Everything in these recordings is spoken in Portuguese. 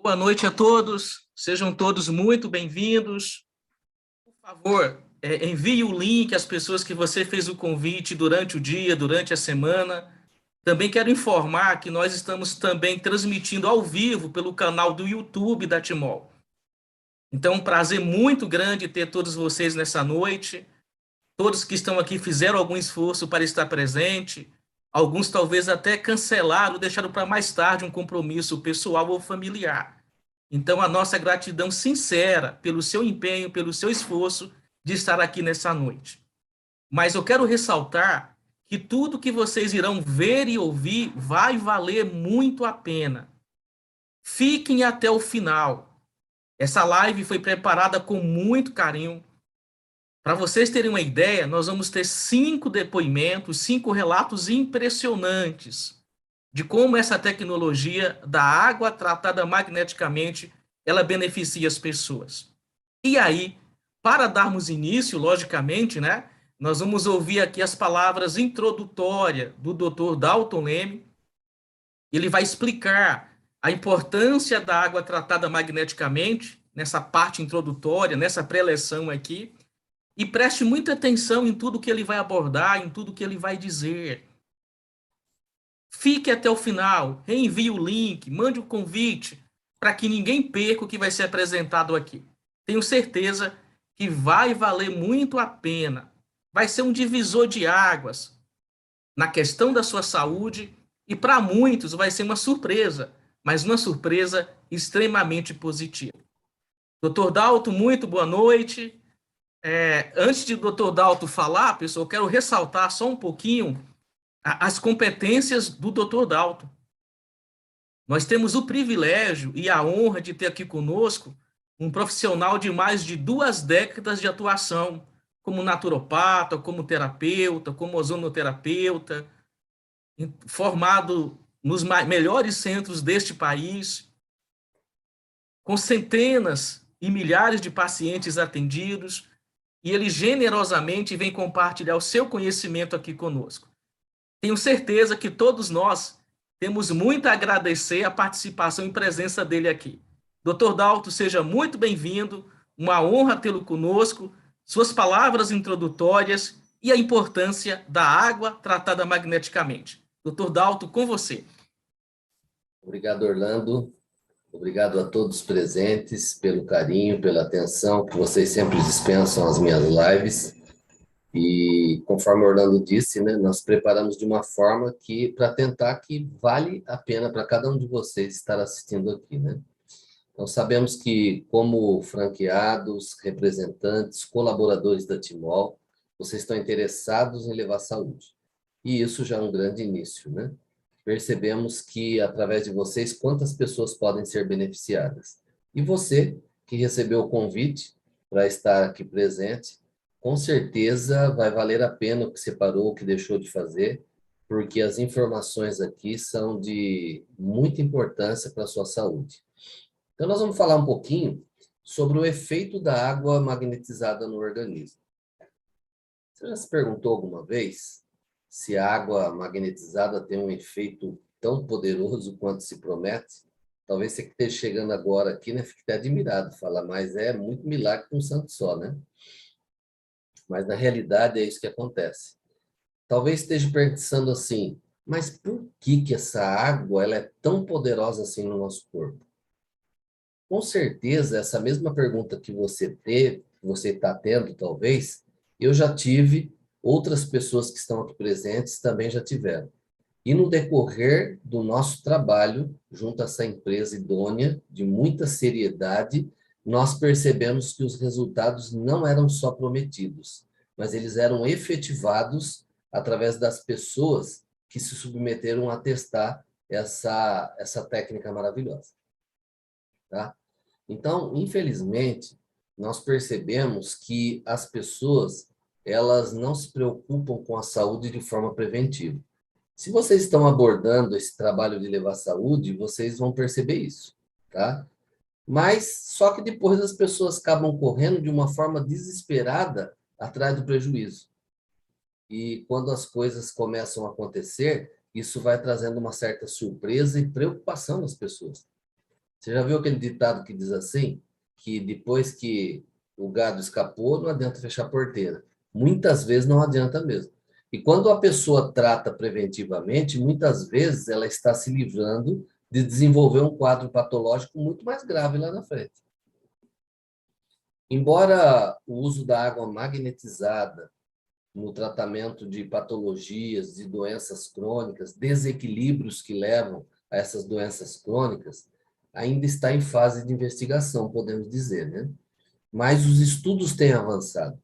Boa noite a todos, sejam todos muito bem-vindos. Por favor, envie o link às pessoas que você fez o convite durante o dia, durante a semana. Também quero informar que nós estamos também transmitindo ao vivo pelo canal do YouTube da Timol. Então, um prazer muito grande ter todos vocês nessa noite. Todos que estão aqui fizeram algum esforço para estar presente. Alguns talvez até cancelaram, deixaram para mais tarde um compromisso pessoal ou familiar. Então, a nossa gratidão sincera pelo seu empenho, pelo seu esforço de estar aqui nessa noite. Mas eu quero ressaltar que tudo que vocês irão ver e ouvir vai valer muito a pena. Fiquem até o final. Essa live foi preparada com muito carinho. Para vocês terem uma ideia, nós vamos ter 5 depoimentos, 5 relatos impressionantes de como essa tecnologia da água tratada magneticamente ela beneficia as pessoas. E aí, para darmos início, logicamente, né, nós vamos ouvir aqui as palavras introdutórias do Dr. Dalton Leme. Ele vai explicar a importância da água tratada magneticamente nessa parte introdutória, nessa preleção aqui, e preste muita atenção em tudo que ele vai abordar, em tudo que ele vai dizer. Fique até o final, reenvie o link, mande o convite, para que ninguém perca o que vai ser apresentado aqui. Tenho certeza que vai valer muito a pena. Vai ser um divisor de águas na questão da sua saúde e para muitos vai ser uma surpresa, mas uma surpresa extremamente positiva. Dr. Dalton, muito boa noite. Antes de Dr. Dalton falar, pessoal, eu quero ressaltar só um pouquinho as competências do Dr. Dalton. Nós temos o privilégio e a honra de ter aqui conosco um profissional de mais de 2 décadas de atuação, como naturopata, como terapeuta, como ozonoterapeuta, formado nos melhores centros deste país, com centenas e milhares de pacientes atendidos, e ele generosamente vem compartilhar o seu conhecimento aqui conosco. Tenho certeza que todos nós temos muito a agradecer a participação e presença dele aqui. Dr. Dalton, seja muito bem-vindo, uma honra tê-lo conosco, suas palavras introdutórias e a importância da água tratada magneticamente. Dr. Dalton, com você. Obrigado, Orlando. Obrigado a todos presentes pelo carinho, pela atenção que vocês sempre dispensam às minhas lives. E conforme o Orlando disse, né, nós preparamos de uma forma que para tentar que vale a pena para cada um de vocês estar assistindo aqui, né? Então sabemos que como franqueados, representantes, colaboradores da Timol, vocês estão interessados em levar saúde. E isso já é um grande início, né? Percebemos que, através de vocês, quantas pessoas podem ser beneficiadas. E você, que recebeu o convite para estar aqui presente, com certeza vai valer a pena o que separou, o que deixou de fazer, porque as informações aqui são de muita importância para a sua saúde. Então, nós vamos falar um pouquinho sobre o efeito da água magnetizada no organismo. Você já se perguntou alguma vez se a água magnetizada tem um efeito tão poderoso quanto se promete? Talvez você que esteja chegando agora aqui, né, fique até admirado, fala, mas é muito milagre com um santo só, né? Mas na realidade é isso que acontece. Talvez esteja pensando assim, mas por que essa água ela é tão poderosa assim no nosso corpo? Com certeza, essa mesma pergunta que você teve, que você está tendo, talvez, eu já tive, outras pessoas que estão aqui presentes também já tiveram. E no decorrer do nosso trabalho, junto a essa empresa idônea, de muita seriedade, nós percebemos que os resultados não eram só prometidos, mas eles eram efetivados através das pessoas que se submeteram a testar essa técnica maravilhosa. Tá? Então, infelizmente, nós percebemos que as pessoas, elas não se preocupam com a saúde de forma preventiva. Se vocês estão abordando esse trabalho de levar saúde, vocês vão perceber isso, tá? Mas só que depois as pessoas acabam correndo de uma forma desesperada atrás do prejuízo. E quando as coisas começam a acontecer, isso vai trazendo uma certa surpresa e preocupação nas pessoas. Você já viu aquele ditado que diz assim? Que depois que o gado escapou, não adianta fechar a porteira. Muitas vezes não adianta mesmo. E quando a pessoa trata preventivamente, muitas vezes ela está se livrando de desenvolver um quadro patológico muito mais grave lá na frente. Embora o uso da água magnetizada no tratamento de patologias, de doenças crônicas, desequilíbrios que levam a essas doenças crônicas, ainda está em fase de investigação, podemos dizer, né? Mas os estudos têm avançado.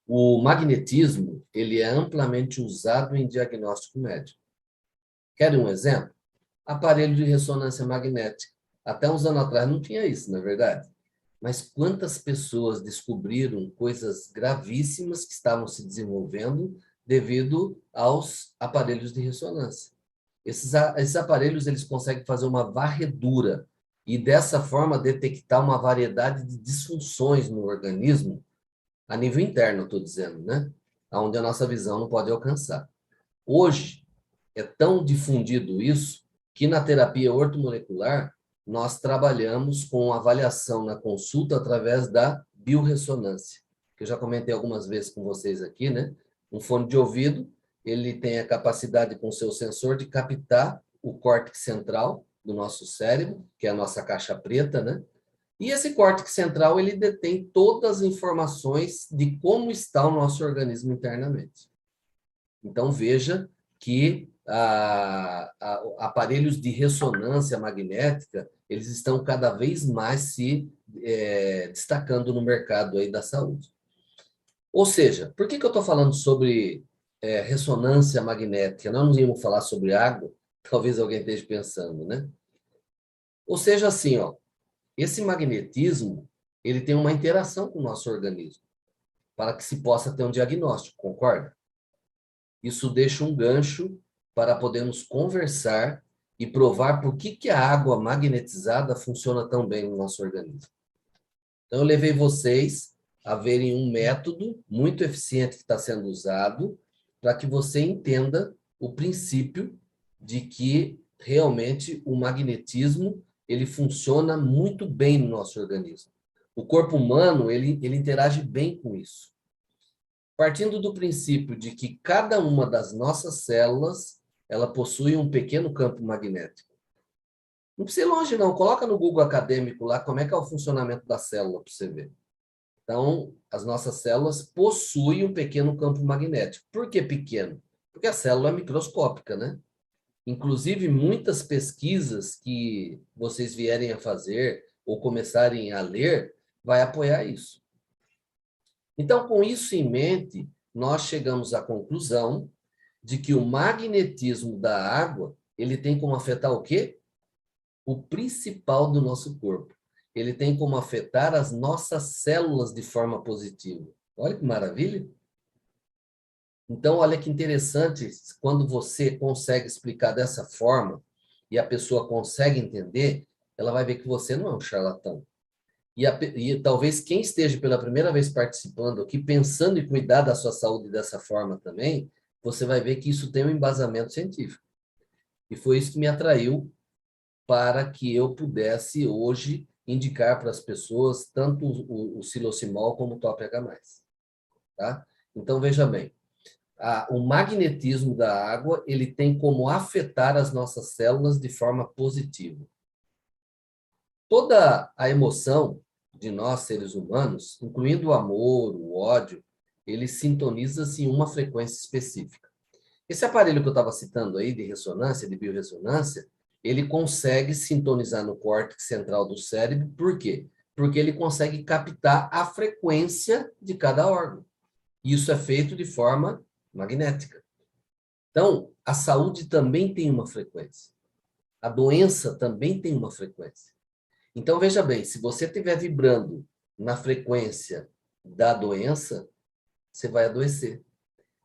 O magnetismo, ele é amplamente usado em diagnóstico médico. Querem um exemplo? Aparelho de ressonância magnética. Até uns anos atrás não tinha isso, não é verdade? Mas quantas pessoas descobriram coisas gravíssimas que estavam se desenvolvendo devido aos aparelhos de ressonância? Esses aparelhos eles conseguem fazer uma varredura e, dessa forma, detectar uma variedade de disfunções no organismo, a nível interno, estou dizendo, né? Onde a nossa visão não pode alcançar. Hoje, é tão difundido isso que na terapia ortomolecular nós trabalhamos com avaliação na consulta através da biorressonância, que eu já comentei algumas vezes com vocês aqui, né? Um fone de ouvido, ele tem a capacidade com o seu sensor de captar o córtex central do nosso cérebro, que é a nossa caixa preta, né? E esse córtex central, ele detém todas as informações de como está o nosso organismo internamente. Então, veja que aparelhos de ressonância magnética, eles estão cada vez mais se destacando no mercado aí da saúde. Ou seja, por que eu estou falando sobre ressonância magnética? Nós não íamos falar sobre água? Talvez alguém esteja pensando, né? Ou seja, assim, ó, esse magnetismo, ele tem uma interação com o nosso organismo, para que se possa ter um diagnóstico, concorda? Isso deixa um gancho para podermos conversar e provar por que a água magnetizada funciona tão bem no nosso organismo. Então, eu levei vocês a verem um método muito eficiente que está sendo usado para que você entenda o princípio de que realmente o magnetismo ele funciona muito bem no nosso organismo. O corpo humano ele interage bem com isso. Partindo do princípio de que cada uma das nossas células ela possui um pequeno campo magnético. Não precisa ir longe, não. Coloca no Google acadêmico lá como é que é o funcionamento da célula para você ver. Então, as nossas células possuem um pequeno campo magnético. Por que pequeno? Porque a célula é microscópica, né? Inclusive, muitas pesquisas que vocês vierem a fazer ou começarem a ler, vai apoiar isso. Então, com isso em mente, nós chegamos à conclusão de que o magnetismo da água, ele tem como afetar o quê? O principal do nosso corpo. Ele tem como afetar as nossas células de forma positiva. Olha que maravilha! Então, olha que interessante, quando você consegue explicar dessa forma e a pessoa consegue entender, ela vai ver que você não é um charlatão. E talvez quem esteja pela primeira vez participando aqui, pensando em cuidar da sua saúde dessa forma também, você vai ver que isso tem um embasamento científico. E foi isso que me atraiu para que eu pudesse hoje indicar para as pessoas tanto o Silocimol como o Top H+. Tá? Então, veja bem, o magnetismo da água ele tem como afetar as nossas células de forma positiva. Toda a emoção de nós, seres humanos, incluindo o amor, o ódio, ele sintoniza-se em uma frequência específica. Esse aparelho que eu estava citando aí, de ressonância, de biorressonância, ele consegue sintonizar no córtex central do cérebro. Por quê? Porque ele consegue captar a frequência de cada órgão. Isso é feito de forma magnética. Então, a saúde também tem uma frequência. A doença também tem uma frequência. Então, veja bem, se você estiver vibrando na frequência da doença, você vai adoecer.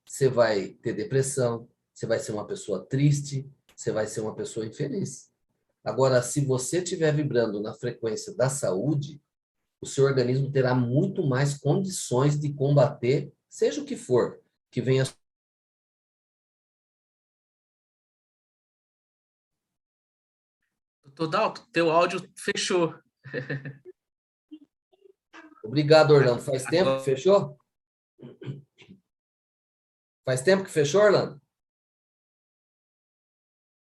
Você vai ter depressão, você vai ser uma pessoa triste, você vai ser uma pessoa infeliz. Agora, se você estiver vibrando na frequência da saúde, o seu organismo terá muito mais condições de combater, seja o que for, que venha. Dalto, teu áudio fechou. Obrigado, Orlando. Faz tempo que fechou? Faz tempo que fechou, Orlando?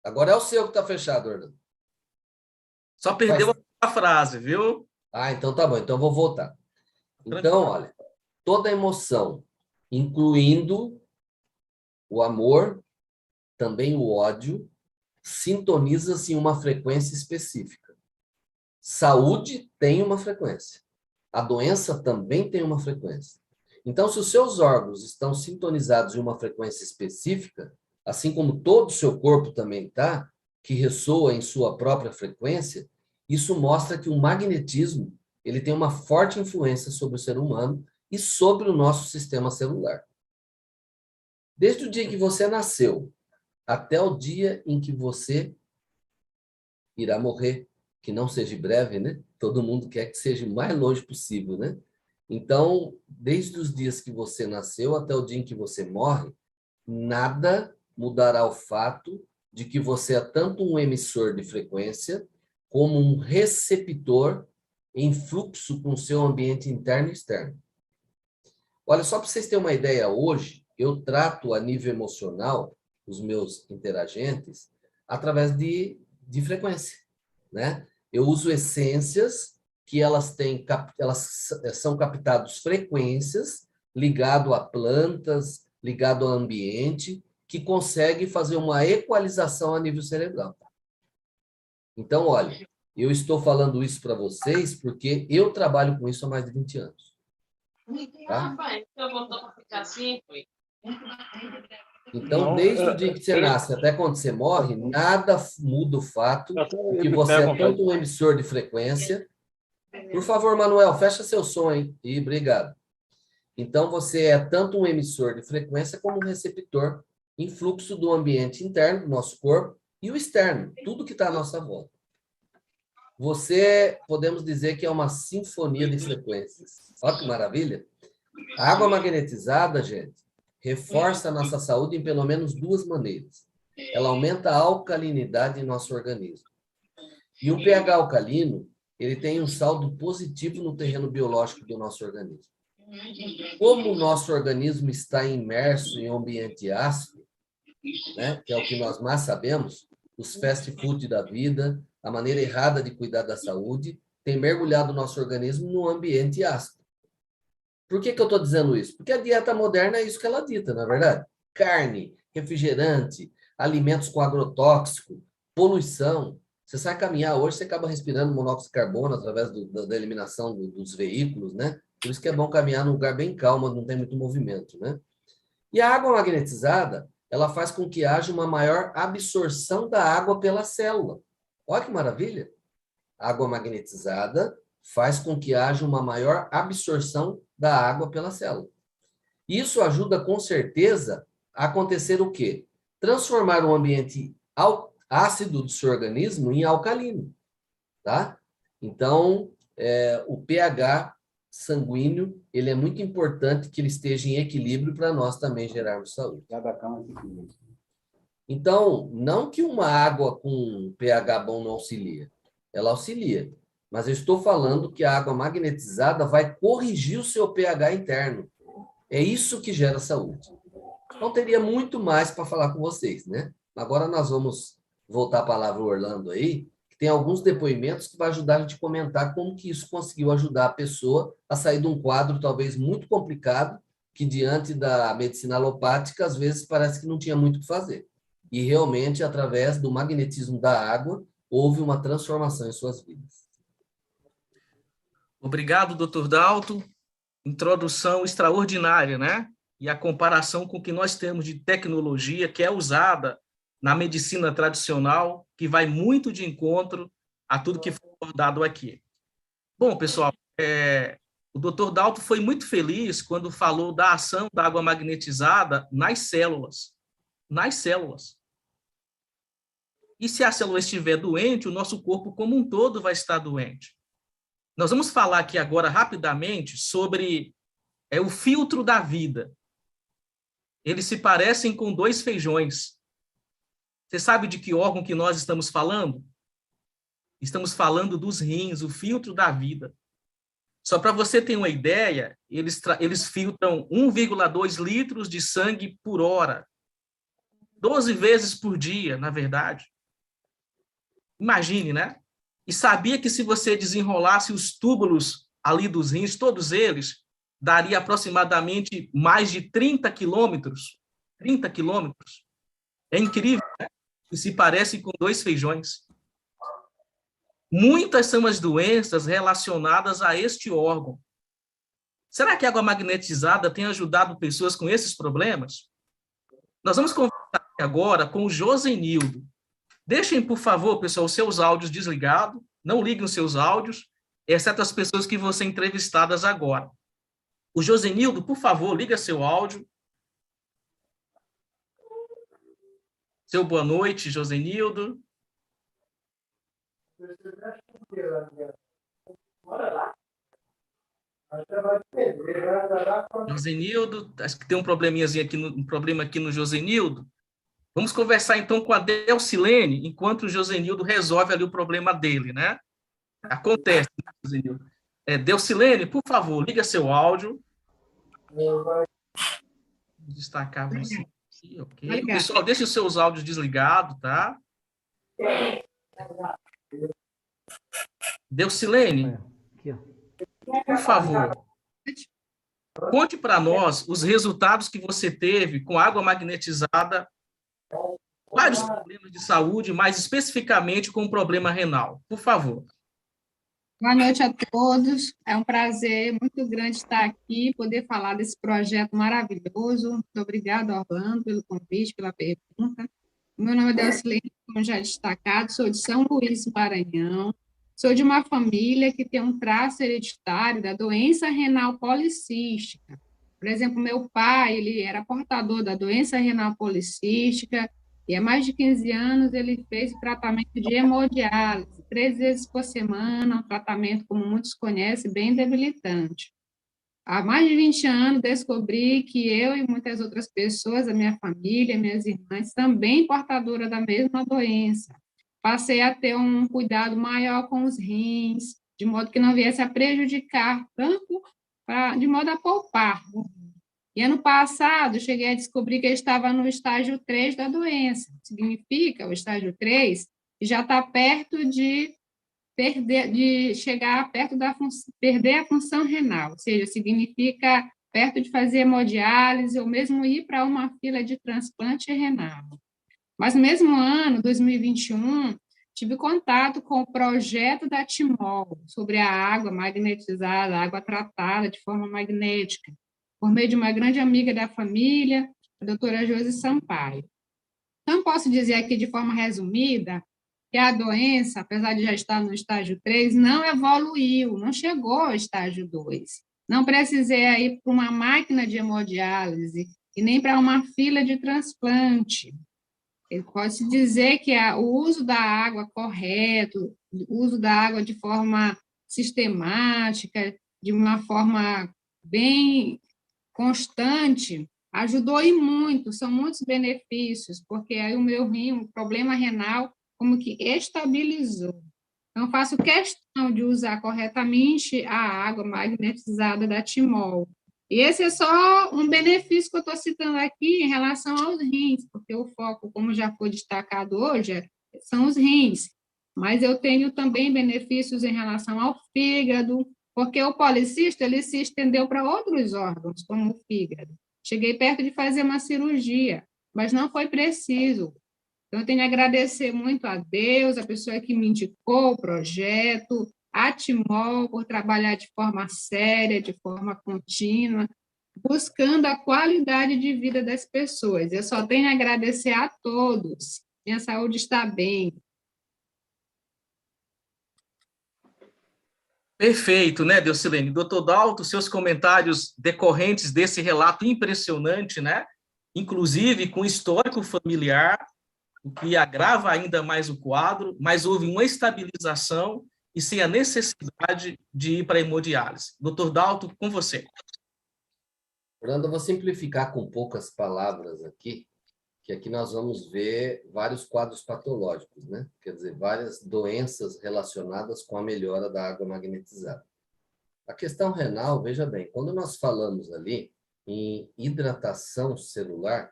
Agora é o seu que está fechado, Orlando. Só perdeu a frase, viu? Ah, então tá bom. Então eu vou voltar. Então, olha, toda emoção, incluindo o amor, também o ódio, sintoniza-se em uma frequência específica. Saúde tem uma frequência. A doença também tem uma frequência. Então, se os seus órgãos estão sintonizados em uma frequência específica, assim como todo o seu corpo também está, que ressoa em sua própria frequência, isso mostra que o magnetismo ele tem uma forte influência sobre o ser humano e sobre o nosso sistema celular. Desde o dia em que você nasceu até o dia em que você irá morrer, que não seja breve, né? Todo mundo quer que seja o mais longe possível, né? Então, desde os dias que você nasceu até o dia em que você morre, nada mudará o fato de que você é tanto um emissor de frequência como um receptor em fluxo com o seu ambiente interno e externo. Olha, só para vocês terem uma ideia, hoje eu trato a nível emocional os meus interagentes através de frequência, né? Eu uso essências que elas são captadas frequências ligado a plantas, ligado ao ambiente, que consegue fazer uma equalização a nível cerebral. Então, olha, eu estou falando isso para vocês porque eu trabalho com isso há mais de 20 anos. Tá? Então, desde o dia que você nasce até quando você morre, nada muda o fato de que você é tanto um emissor de frequência. Por favor, Manuel, fecha seu som, hein? E obrigado. Então, você é tanto um emissor de frequência como um receptor em fluxo do ambiente interno do nosso corpo e o externo, tudo que está à nossa volta. Você, podemos dizer que é uma sinfonia de frequências. Olha que maravilha. A água magnetizada, gente, reforça a nossa saúde em pelo menos duas maneiras. Ela aumenta a alcalinidade em nosso organismo. E o pH alcalino, ele tem um saldo positivo no terreno biológico do nosso organismo. Como o nosso organismo está imerso em um ambiente ácido, né, que é o que nós mais sabemos, os fast food da vida, a maneira errada de cuidar da saúde, tem mergulhado o nosso organismo num ambiente ácido. Por que eu estou dizendo isso? Porque a dieta moderna é isso que ela dita, não é verdade? Carne, refrigerante, alimentos com agrotóxico, poluição. Você sai caminhar hoje, você acaba respirando monóxido de carbono através da eliminação dos veículos, né? Por isso que é bom caminhar num lugar bem calmo, onde não tem muito movimento, né? E a água magnetizada, ela faz com que haja uma maior absorção da água pela célula. Olha que maravilha! A água magnetizada faz com que haja uma maior absorção da água pela célula. Isso ajuda, com certeza, a acontecer o quê? Transformar o ambiente ácido do seu organismo em alcalino, tá? Então, o pH sanguíneo, ele é muito importante que ele esteja em equilíbrio para nós também gerarmos saúde. Então, não que uma água com pH bom não auxilia, ela auxilia, mas eu estou falando que a água magnetizada vai corrigir o seu pH interno. É isso que gera saúde. Então, teria muito mais para falar com vocês, né? Agora nós vamos voltar a palavra ao Orlando aí, que tem alguns depoimentos que vai ajudar a gente a comentar como que isso conseguiu ajudar a pessoa a sair de um quadro talvez muito complicado, que diante da medicina alopática, às vezes parece que não tinha muito o que fazer. E realmente, através do magnetismo da água, houve uma transformação em suas vidas. Obrigado, Dr. Dalto. Introdução extraordinária, né? E a comparação com o que nós temos de tecnologia que é usada na medicina tradicional, que vai muito de encontro a tudo que foi abordado aqui. Bom, pessoal, o Dr. Dalto foi muito feliz quando falou da ação da água magnetizada nas células. Nas células. E se a célula estiver doente, o nosso corpo como um todo vai estar doente. Nós vamos falar aqui agora rapidamente sobre o filtro da vida. Eles se parecem com dois feijões. Você sabe de que órgão que nós estamos falando? Estamos falando dos rins, o filtro da vida. Só para você ter uma ideia, eles filtram 1,2 litros de sangue por hora, 12 vezes por dia, na verdade. Imagine, né? E sabia que se você desenrolasse os túbulos ali dos rins, todos eles, daria aproximadamente mais de 30 quilômetros. 30 quilômetros. É incrível, né? E se parece com 2 feijões. Muitas são as doenças relacionadas a este órgão. Será que a água magnetizada tem ajudado pessoas com esses problemas? Nós vamos conversar agora com o Josenildo. Deixem, por favor, pessoal, os seus áudios desligados, não liguem os seus áudios, exceto as pessoas que vão ser entrevistadas agora. O Josenildo, por favor, liga seu áudio. Seu boa noite, Josenildo. Josenildo, acho que tem um probleminhazinho aqui, um problema aqui no Josenildo. Vamos conversar então com a Delcilene, enquanto o Josenildo resolve ali o problema dele, né? Acontece, né, Josenildo? Delcilene, por favor, liga seu áudio. Vou destacar você aqui, ok? Pessoal, deixe os seus áudios desligados, tá? Delcilene, por favor, conte para nós os resultados que você teve com água magnetizada, vários problemas de saúde, mais especificamente com o problema renal. Por favor. Boa noite a todos. É um prazer muito grande estar aqui, poder falar desse projeto maravilhoso. Muito obrigada, Orlando, pelo convite, pela pergunta. O meu nome é Delcilene, como já destacado, sou de São Luís, Maranhão. Sou de uma família que tem um traço hereditário da doença renal policística. Por exemplo, meu pai, ele era portador da doença renal policística, e há mais de 15 anos ele fez o tratamento de hemodiálise, 3 vezes por semana, um tratamento, como muitos conhecem, bem debilitante. Há mais de 20 anos descobri que eu e muitas outras pessoas, a minha família, minhas irmãs, também portadoras da mesma doença. Passei a ter um cuidado maior com os rins, de modo que não viesse a prejudicar tanto, de modo a poupar. E ano passado, cheguei a descobrir que eu estava no estágio 3 da doença. Significa, o estágio 3, que já está perto de chegar perto da perder a função renal, ou seja, significa perto de fazer hemodiálise ou mesmo ir para uma fila de transplante renal. Mas no mesmo ano, 2021, tive contato com o projeto da Timol sobre a água magnetizada, a água tratada de forma magnética, por meio de uma grande amiga da família, a doutora Josi Sampaio. Então, posso dizer aqui de forma resumida que a doença, apesar de já estar no estágio 3, não evoluiu, não chegou ao estágio 2. Não precisei ir para uma máquina de hemodiálise e nem para uma fila de transplante. Pode-se dizer que o uso da água correto, o uso da água de forma sistemática, de uma forma bem constante, ajudou e muito, são muitos benefícios, porque aí o meu rim, o problema renal, como que estabilizou. Então, faço questão de usar corretamente a água magnetizada da Timol. E esse é só um benefício que eu estou citando aqui em relação aos rins, porque o foco, como já foi destacado hoje, são os rins. Mas eu tenho também benefícios em relação ao fígado, porque o policista ele se estendeu para outros órgãos, como o fígado. Cheguei perto de fazer uma cirurgia, mas não foi preciso. Então, eu tenho a agradecer muito a Deus, a pessoa que me indicou o projeto, a Timol, por trabalhar de forma séria, de forma contínua, buscando a qualidade de vida das pessoas. Eu só tenho a agradecer a todos. Minha saúde está bem. Perfeito, né, Delcilene? Doutor Dalto, seus comentários decorrentes desse relato impressionante, né? Inclusive com histórico familiar, o que agrava ainda mais o quadro, mas houve uma estabilização e sem a necessidade de ir para a hemodiálise. Doutor Dalto, com você. Orlando, eu vou simplificar com poucas palavras aqui, que aqui nós vamos ver vários quadros patológicos, né? Quer dizer, várias doenças relacionadas com a melhora da água magnetizada. A questão renal, veja bem, quando nós falamos ali em hidratação celular,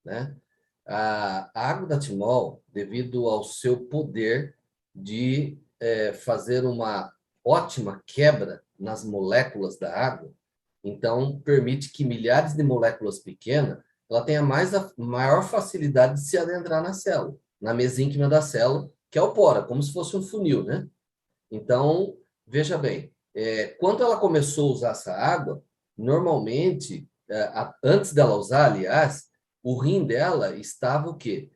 né? A água da Timol, devido ao seu poder de fazer uma ótima quebra nas moléculas da água, então permite que milhares de moléculas pequenas ela tenha maior facilidade de se adentrar na célula, na mesênquima da célula, que é o pora, como se fosse um funil, né? Então, veja bem, quando ela começou a usar essa água, normalmente, antes dela usar, aliás, o rim dela estava o quê?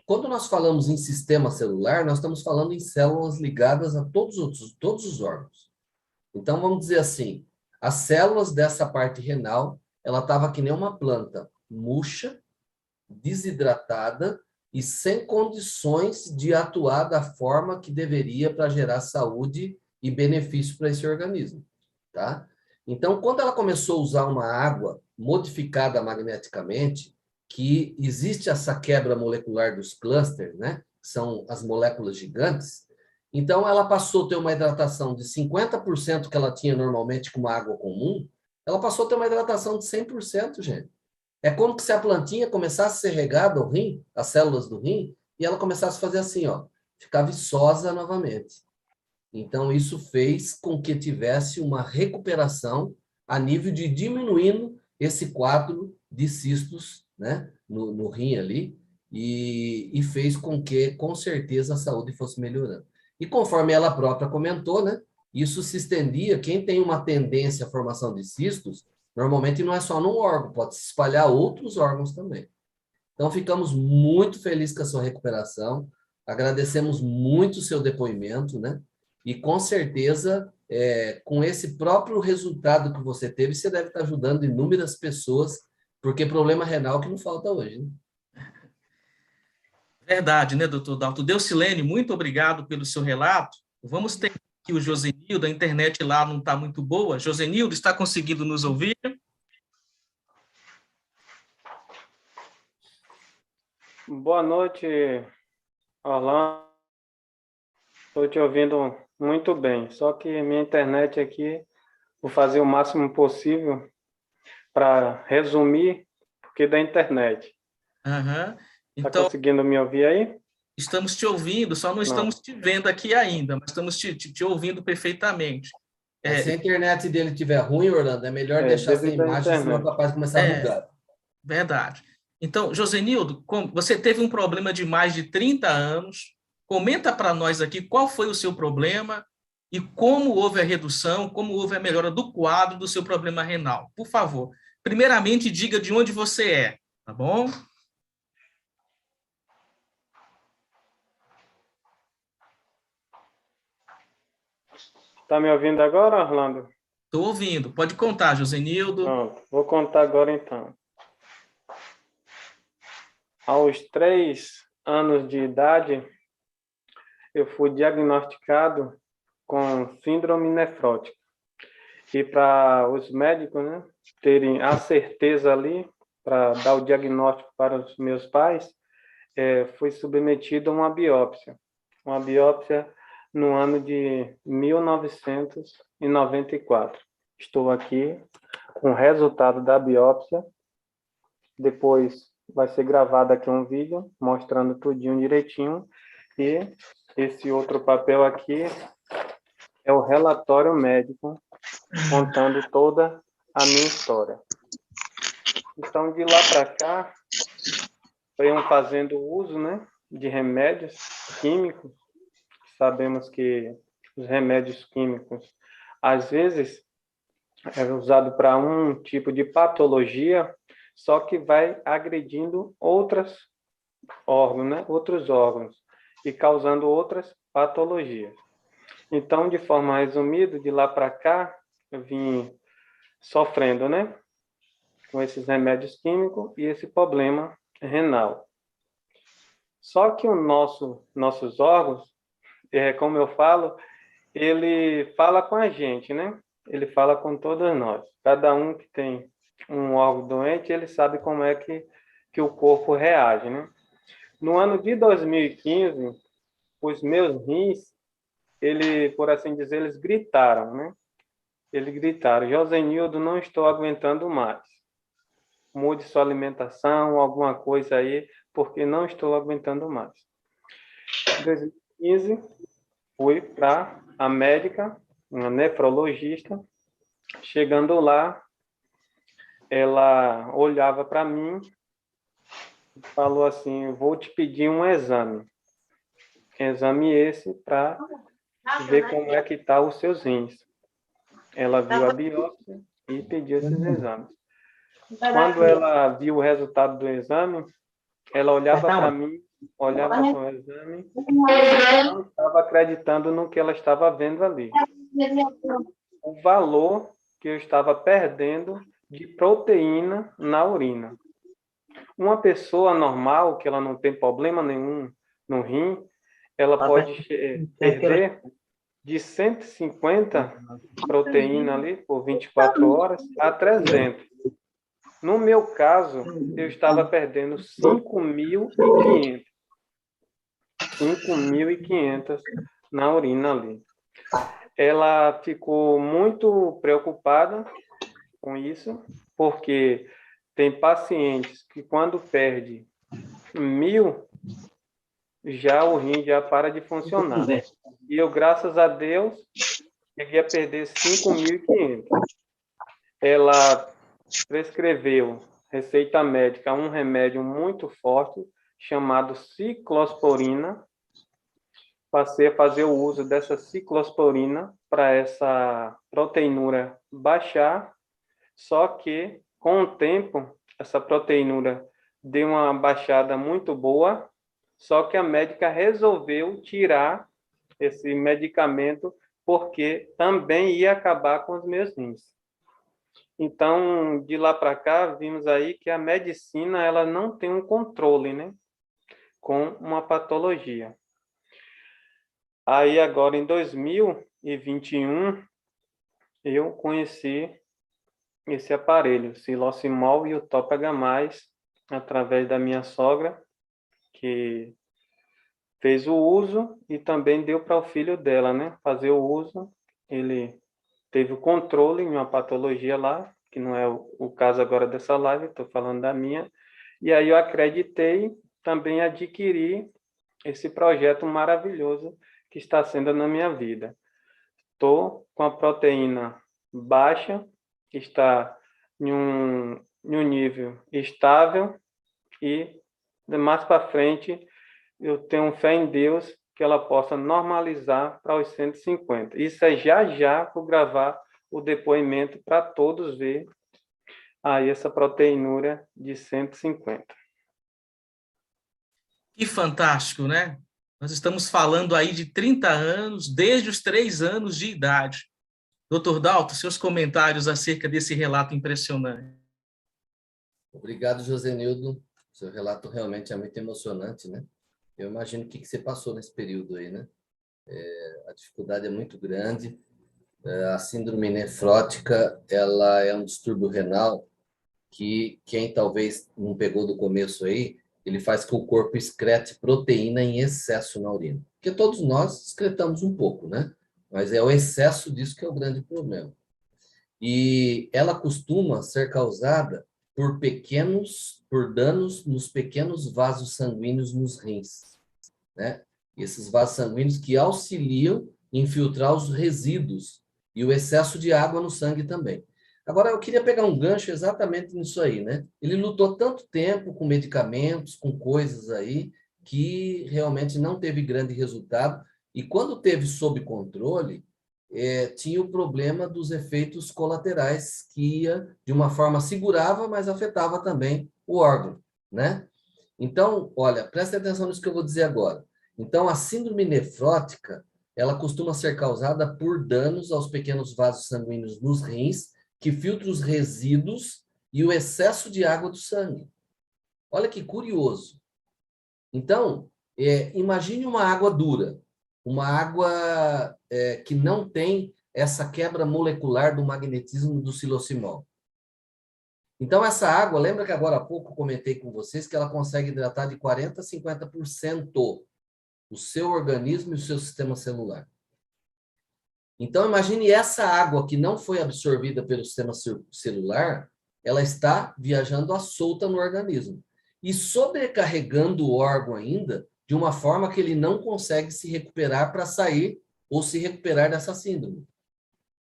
Quando nós falamos em sistema celular, nós estamos falando em células ligadas a todos os órgãos. Então, vamos dizer assim, as células dessa parte renal, ela estava que nem uma planta murcha, desidratada e sem condições de atuar da forma que deveria para gerar saúde e benefício para esse organismo, tá? Então, quando ela começou a usar uma água modificada magneticamente, que existe essa quebra molecular dos clusters, né? São as moléculas gigantes. Então, ela passou a ter uma hidratação de 50% que ela tinha normalmente com uma água comum, ela passou a ter uma hidratação de 100%, gente. É como se a plantinha começasse a ser regada ao rim, as células do rim, e ela começasse a fazer assim, ó, ficar viçosa novamente. Então, isso fez com que tivesse uma recuperação a nível de diminuindo esse quadro de cistos, né, no rim ali, e fez com que, com certeza, a saúde fosse melhorando. E conforme ela própria comentou, né, isso se estendia, quem tem uma tendência à formação de cistos, normalmente não é só num órgão, pode se espalhar a outros órgãos também. Então, ficamos muito felizes com a sua recuperação, agradecemos muito o seu depoimento, né? E, com certeza, com esse próprio resultado que você teve, você deve estar ajudando inúmeras pessoas, porque problema renal que não falta hoje, né? Verdade, né, doutor Dalto? Deusilene, muito obrigado pelo seu relato. Vamos ter aqui o Josenildo, a internet lá não está muito boa. Josenildo, está conseguindo nos ouvir? Boa noite, Orlando. Estou te ouvindo muito bem, só que minha internet aqui, vou fazer o máximo possível para resumir, porque da internet. Uhum. Está Então, conseguindo me ouvir aí? estamos te ouvindo, só não estamos te vendo aqui ainda, mas estamos te ouvindo perfeitamente. Se a internet dele estiver ruim, Orlando, é melhor deixar sem devido à imagem, senão é internet. capaz de começar a bugar. Verdade. Então, Josenildo, você teve um problema de mais de 30 anos. Comenta para nós aqui qual foi o seu problema e como houve a redução, como houve a melhora do quadro do seu problema renal. Por favor, primeiramente, diga de onde você é, tá bom? Está me ouvindo agora, Orlando? Estou ouvindo. Pode contar, Josenildo. Pronto, vou contar agora então. Aos 3 anos de idade, eu fui diagnosticado com síndrome nefrótica. E para os médicos, né, terem a certeza ali, para dar o diagnóstico para os meus pais, fui submetido a uma biópsia. Uma biópsia no ano de 1994. Estou aqui com o resultado da biópsia. Depois vai ser gravado aqui um vídeo mostrando tudinho direitinho. E esse outro papel aqui é o relatório médico contando toda a minha história. Então, de lá para cá, venho fazendo uso, né, de remédios químicos. Sabemos que os remédios químicos, às vezes, é usado para um tipo de patologia, só que vai agredindo outros órgãos, e causando outras patologias. Então, de forma resumida, de lá para cá, eu vim sofrendo, né, com esses remédios químicos e esse problema renal. Só que nossos órgãos, como eu falo, ele fala com a gente, né? Ele fala com todos nós. Cada um que tem um órgão doente, ele sabe como é que que o corpo reage, né? No ano de 2015, os meus rins, por assim dizer, eles gritaram, né? Eles gritaram: Josenildo, não estou aguentando mais. Mude sua alimentação, alguma coisa aí, porque não estou aguentando mais. Em 2015, fui para a médica, uma nefrologista. Chegando lá, ela olhava para mim e falou assim: vou te pedir um exame. Exame esse para ver como é que tá os seus rins. Ela viu a biópsia e pediu esses exames. Quando ela viu o resultado do exame, ela olhava para mim, olhava para o exame, não estava acreditando no que ela estava vendo ali. O valor que eu estava perdendo de proteína na urina. Uma pessoa normal, que ela não tem problema nenhum no rim, ela pode perder de 150 proteína ali por 24 horas a 300. No meu caso, eu estava perdendo 5.500. 5.500 na urina ali. Ela ficou muito preocupada com isso, porque tem pacientes que quando perde 1.000, já o rim já para de funcionar. E eu, graças a Deus, cheguei a perder 5.500. Ela prescreveu, receita médica, um remédio muito forte chamado ciclosporina. Passei a fazer o uso dessa ciclosporina para essa proteinúria baixar, só que, com o tempo, essa proteinúria deu uma baixada muito boa, só que a médica resolveu tirar esse medicamento porque também ia acabar com os meus rins. Então, de lá para cá, vimos aí que a medicina ela não tem um controle, né, com uma patologia. Aí, agora, em 2021, eu conheci esse aparelho, Silosimol e o Top H+, através da minha sogra, que fez o uso e também deu para o filho dela, né, fazer o uso. Ele teve o controle em uma patologia lá, que não é o caso agora dessa live, estou falando da minha. E aí eu acreditei, também adquiri esse projeto maravilhoso que está sendo na minha vida. Estou com a proteína baixa, está em um nível estável e mais para frente eu tenho fé em Deus que ela possa normalizar para os 150. Isso é já vou gravar o depoimento para todos ver aí essa proteinúria de 150. Que fantástico, né? Nós estamos falando aí de 30 anos, desde os 3 anos de idade. Dr. Dalto, seus comentários acerca desse relato impressionante. Obrigado, Josenildo. Seu relato realmente é muito emocionante, né? Eu imagino o que você passou nesse período aí, né? A dificuldade é muito grande. A síndrome nefrótica, ela é um distúrbio renal que quem talvez não pegou do começo aí, ele faz que o corpo excrete proteína em excesso na urina. Porque todos nós excretamos um pouco, né? Mas é o excesso disso que é o grande problema. E ela costuma ser causada por danos nos pequenos vasos sanguíneos nos rins, né? Esses vasos sanguíneos que auxiliam em filtrar os resíduos e o excesso de água no sangue também. Agora, eu queria pegar um gancho exatamente nisso aí, né? Ele lutou tanto tempo com medicamentos, com coisas aí, que realmente não teve grande resultado. E quando teve sob controle, tinha o problema dos efeitos colaterais, que ia, de uma forma, segurava, mas afetava também o órgão, né? Então, olha, presta atenção nisso que eu vou dizer agora. Então, a síndrome nefrótica, ela costuma ser causada por danos aos pequenos vasos sanguíneos nos rins, que filtram os resíduos e o excesso de água do sangue. Olha que curioso. Então, imagine uma água dura, uma água que não tem essa quebra molecular do magnetismo do silosimol. Então, essa água, lembra que agora há pouco eu comentei com vocês que ela consegue hidratar de 40% a 50% o seu organismo e o seu sistema celular. Então, imagine essa água que não foi absorvida pelo sistema celular, ela está viajando à solta no organismo e sobrecarregando o órgão ainda de uma forma que ele não consegue se recuperar para sair ou se recuperar dessa síndrome.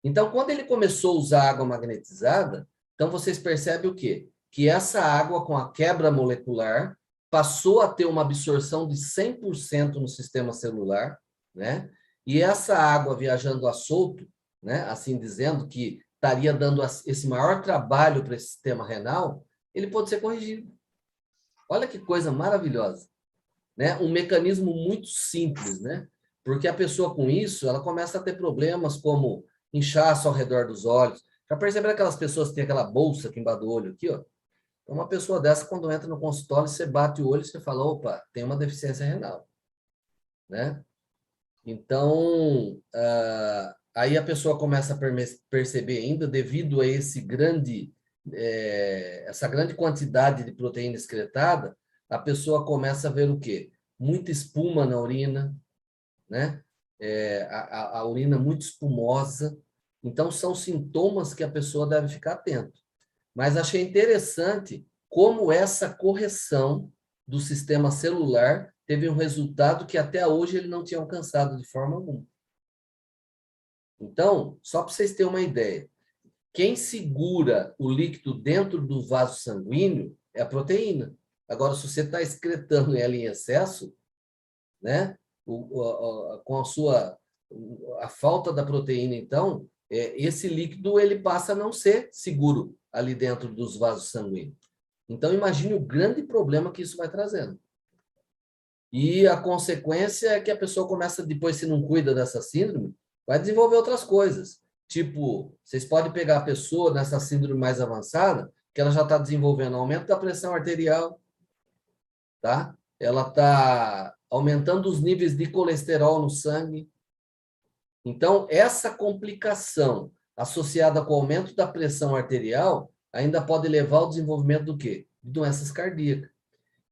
Então, quando ele começou a usar água magnetizada, então vocês percebem o quê? Que essa água, com a quebra molecular, passou a ter uma absorção de 100% no sistema celular, né? E essa água viajando a solto, né? Assim dizendo, que estaria dando esse maior trabalho para esse sistema renal, ele pode ser corrigido. Olha que coisa maravilhosa, né? Um mecanismo muito simples, né? Porque a pessoa com isso, ela começa a ter problemas como inchaço ao redor dos olhos. Já perceberam aquelas pessoas que têm aquela bolsa aqui embaixo do olho aqui, ó? Então, uma pessoa dessa, quando entra no consultório, você bate o olho e você fala, opa, tem uma deficiência renal, né? Então, aí a pessoa começa a perceber ainda, devido a essa grande quantidade de proteína excretada, a pessoa começa a ver o quê? Muita espuma na urina, né? A urina muito espumosa. Então, são sintomas que a pessoa deve ficar atento. Mas achei interessante como essa correção do sistema celular teve um resultado que até hoje ele não tinha alcançado de forma alguma. Então, só para vocês terem uma ideia, quem segura o líquido dentro do vaso sanguíneo é a proteína. Agora, se você está excretando ela em excesso, né, com a falta da proteína, então, esse líquido ele passa a não ser seguro ali dentro dos vasos sanguíneos. Então, imagine o grande problema que isso vai trazendo. E a consequência é que a pessoa começa, depois, se não cuida dessa síndrome, vai desenvolver outras coisas. Tipo, vocês podem pegar a pessoa nessa síndrome mais avançada, que ela já está desenvolvendo aumento da pressão arterial, tá? Ela está aumentando os níveis de colesterol no sangue. Então, essa complicação associada com o aumento da pressão arterial ainda pode levar ao desenvolvimento do quê? De doenças cardíacas.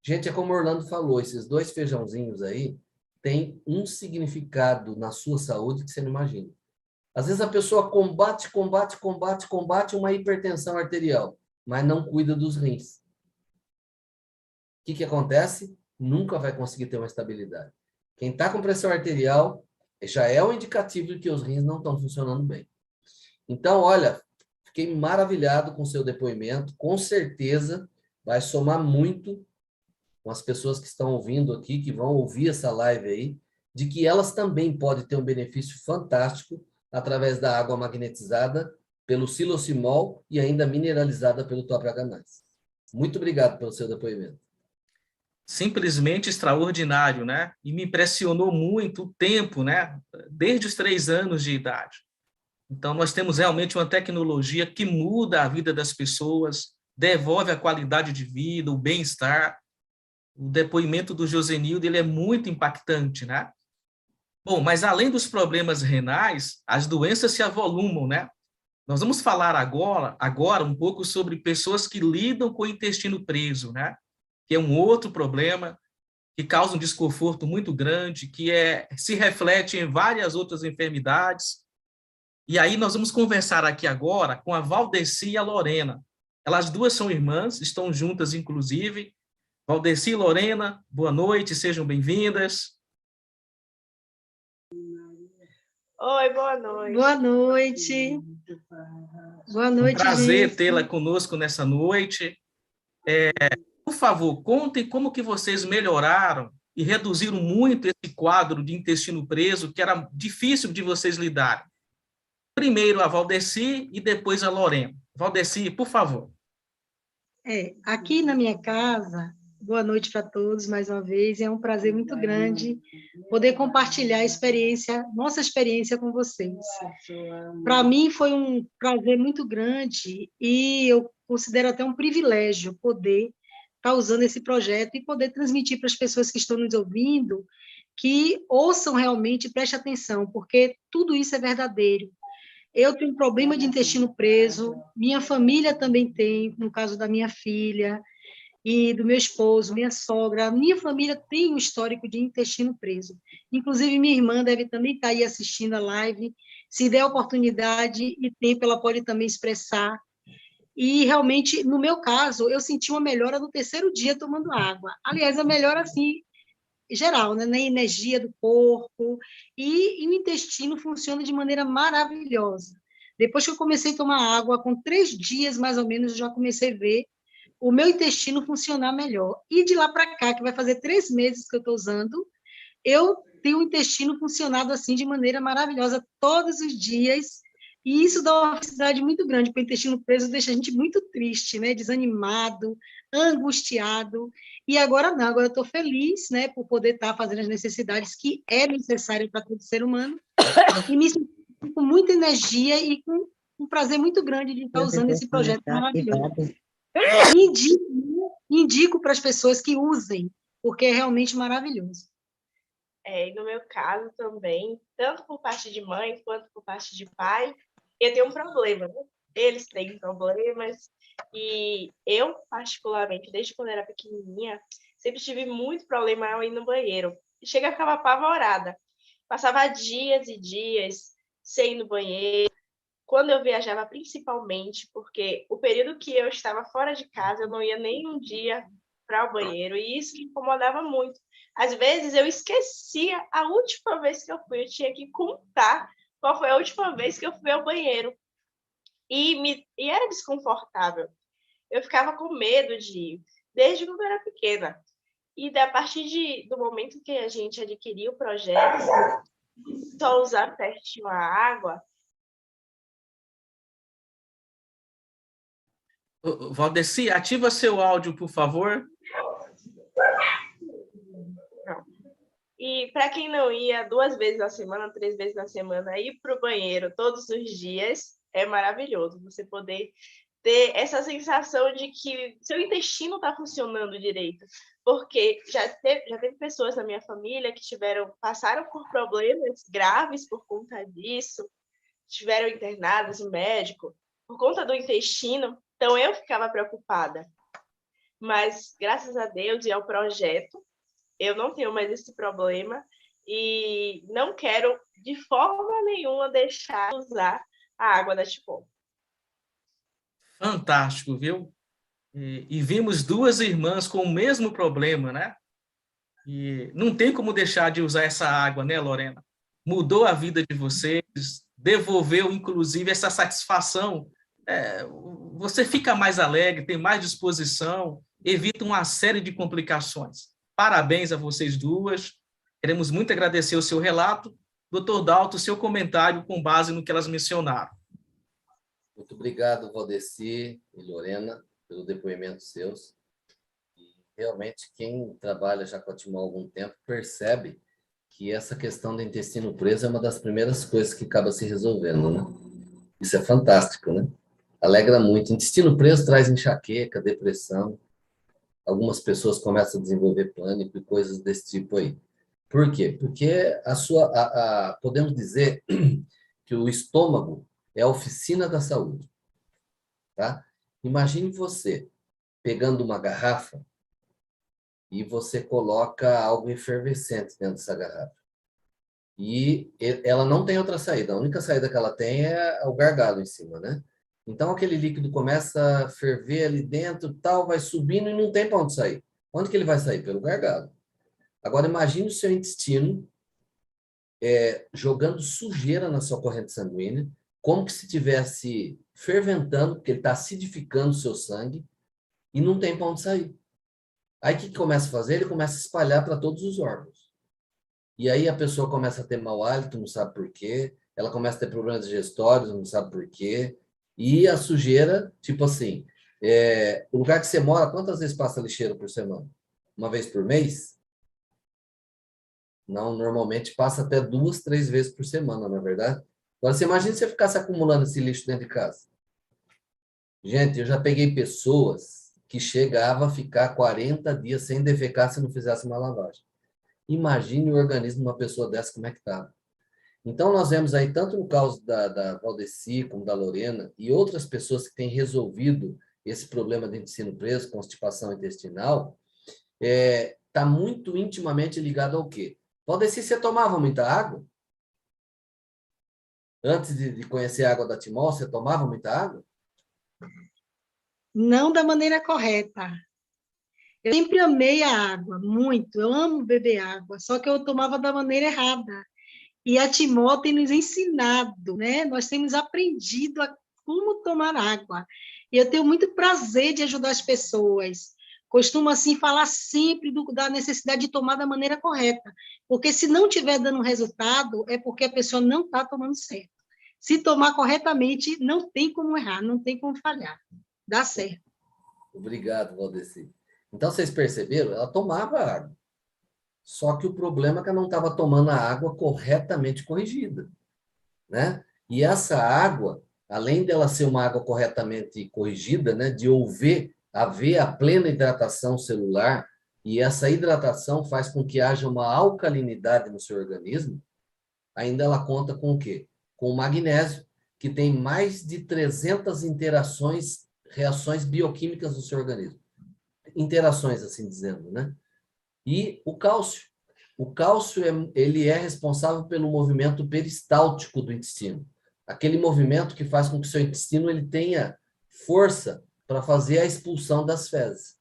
Gente, é como o Orlando falou, esses 2 feijãozinhos aí têm um significado na sua saúde que você não imagina. Às vezes a pessoa combate uma hipertensão arterial, mas não cuida dos rins. O que acontece? Nunca vai conseguir ter uma estabilidade. Quem está com pressão arterial já é um indicativo de que os rins não estão funcionando bem. Então, olha, fiquei maravilhado com o seu depoimento. Com certeza vai somar muito com as pessoas que estão ouvindo aqui, que vão ouvir essa live aí, de que elas também podem ter um benefício fantástico através da água magnetizada pelo xilocimol e ainda mineralizada pelo Top H+. Muito obrigado pelo seu depoimento. Simplesmente extraordinário, né? E me impressionou muito o tempo, né? Desde os 3 anos de idade. Então, nós temos realmente uma tecnologia que muda a vida das pessoas, devolve a qualidade de vida, o bem-estar. O depoimento do Josenildo, ele é muito impactante, né? Bom, mas além dos problemas renais, as doenças se avolumam, né? Nós vamos falar agora um pouco sobre pessoas que lidam com o intestino preso, né? Que é um outro problema que causa um desconforto muito grande, que se reflete em várias outras enfermidades. E aí nós vamos conversar aqui agora com a Valdeci e a Lorena. Elas duas são irmãs, estão juntas, inclusive. Valdeci e Lorena, boa noite, sejam bem-vindas. Oi, boa noite. Boa noite. Boa noite, Um prazer gente. tê-la conosco nessa noite. Por favor, contem como que vocês melhoraram e reduziram muito esse quadro de intestino preso, que era difícil de vocês lidarem. Primeiro a Valdeci e depois a Lorena. Valdeci, por favor. Aqui na minha casa, boa noite para todos mais uma vez, é um prazer muito grande poder compartilhar nossa experiência com vocês. Para mim foi um prazer muito grande e eu considero até um privilégio poder estar usando esse projeto e poder transmitir para as pessoas que estão nos ouvindo que ouçam realmente e prestem atenção, porque tudo isso é verdadeiro. Eu tenho problema de intestino preso, minha família também tem, no caso da minha filha e do meu esposo, minha sogra, a minha família tem um histórico de intestino preso. Inclusive, minha irmã deve também estar aí assistindo a live. Se der oportunidade e tempo, ela pode também expressar. E, realmente, no meu caso, eu senti uma melhora no terceiro dia tomando água. Aliás, a melhora, assim, geral, né? Na energia do corpo, e o intestino funciona de maneira maravilhosa. Depois que eu comecei a tomar água, com 3 dias, mais ou menos, eu já comecei a ver o meu intestino funcionar melhor. E de lá para cá, que vai fazer 3 meses que eu estou usando, eu tenho o intestino funcionado assim de maneira maravilhosa todos os dias, e isso dá uma felicidade muito grande, porque o intestino preso deixa a gente muito triste, né? Desanimado, angustiado, e agora não, agora eu estou feliz, né, por poder estar fazendo as necessidades que é necessário para todo ser humano, e me sinto com muita energia e com um prazer muito grande de estar usando esse projeto maravilhoso. Indico para as pessoas que usem, porque é realmente maravilhoso. E no meu caso também, tanto por parte de mãe quanto por parte de pai, eu tenho um problema, né? Eles têm problemas, e eu, particularmente, desde quando era pequenininha, sempre tive muito problema ao ir no banheiro. E chega a ficar apavorada. Passava dias e dias sem ir no banheiro, quando eu viajava principalmente, porque o período que eu estava fora de casa, eu não ia nem um dia para o banheiro, e isso me incomodava muito. Às vezes eu esquecia a última vez que eu fui, eu tinha que contar qual foi a última vez que eu fui ao banheiro. E era desconfortável. Eu ficava com medo de ir, desde quando eu era pequena. E a partir do momento que a gente adquiriu o projeto, só usar certinho a água. Valdeci, ativa seu áudio, por favor. Não. E para quem não ia 2 vezes na semana, 3 vezes na semana, ir para o banheiro todos os dias é maravilhoso. Você poder ter essa sensação de que seu intestino está funcionando direito. Porque já teve pessoas na minha família que passaram por problemas graves por conta disso, estiveram internadas no médico por conta do intestino. Então, eu ficava preocupada. Mas, graças a Deus e ao projeto, eu não tenho mais esse problema e não quero, de forma nenhuma, deixar de usar a água da Tipom. Fantástico, viu? E vimos 2 irmãs com o mesmo problema, né? E não tem como deixar de usar essa água, né, Lorena? Mudou a vida de vocês, devolveu, inclusive, essa satisfação. Você fica mais alegre, tem mais disposição, evita uma série de complicações. Parabéns a vocês 2. Queremos muito agradecer o seu relato. Doutor Dalto, o seu comentário com base no que elas mencionaram. Muito obrigado, Valdeci e Lorena, pelo depoimento seus. E, realmente, quem trabalha já com a Timol há algum tempo percebe que essa questão do intestino preso é uma das primeiras coisas que acaba se resolvendo, né? Isso é fantástico, né? Alegra muito. Intestino preso traz enxaqueca, depressão. Algumas pessoas começam a desenvolver pânico e coisas desse tipo aí. Por quê? Porque podemos dizer que o estômago é a oficina da saúde, tá? Imagine você pegando uma garrafa e você coloca algo efervescente dentro dessa garrafa. E ela não tem outra saída. A única saída que ela tem é o gargalo em cima, né? Então, aquele líquido começa a ferver ali dentro, tal, vai subindo e não tem para onde sair. Onde que ele vai sair? Pelo gargalo. Agora, imagine o seu intestino jogando sujeira na sua corrente sanguínea, como que se estivesse ferventando, porque ele está acidificando o seu sangue, e não tem para onde sair. Aí, o que começa a fazer? Ele começa a espalhar para todos os órgãos. E aí a pessoa começa a ter mau hálito, não sabe por quê. Ela começa a ter problemas digestórios, não sabe por quê. E a sujeira, tipo assim, o lugar que você mora, quantas vezes passa lixeira por semana? Uma vez por mês? Não, normalmente passa até 2, 3 vezes por semana, não é verdade? Agora, você imagina se você ficasse acumulando esse lixo dentro de casa. Gente, eu já peguei pessoas que chegavam a ficar 40 dias sem defecar se não fizesse uma lavagem. Imagine o organismo de uma pessoa dessa como é que estava. Então, nós vemos aí, tanto no caso da Valdeci, como da Lorena, e outras pessoas que têm resolvido esse problema de intestino preso, constipação intestinal, está muito intimamente ligado ao quê? Valdeci, você tomava muita água? Antes de conhecer a água da Timol, você tomava muita água? Não da maneira correta. Eu sempre amei a água, muito. Eu amo beber água, só que eu tomava da maneira errada. E a Timó tem nos ensinado, né? Nós temos aprendido a como tomar água. E eu tenho muito prazer de ajudar as pessoas. Costumo, assim, falar sempre da necessidade de tomar da maneira correta. Porque se não estiver dando resultado, é porque a pessoa não está tomando certo. Se tomar corretamente, não tem como errar, não tem como falhar. Dá certo. Obrigado, Valdeci. Então, vocês perceberam? Ela tomava água. Só que o problema é que ela não estava tomando a água corretamente corrigida, né? E essa água, além dela ser uma água corretamente corrigida, né, de haver a plena hidratação celular, e essa hidratação faz com que haja uma alcalinidade no seu organismo, ainda ela conta com o quê? Com o magnésio, que tem mais de 300 reações bioquímicas no seu organismo. Interações, assim dizendo, né? E o cálcio. O cálcio ele é responsável pelo movimento peristáltico do intestino. Aquele movimento que faz com que o seu intestino ele tenha força para fazer a expulsão das fezes.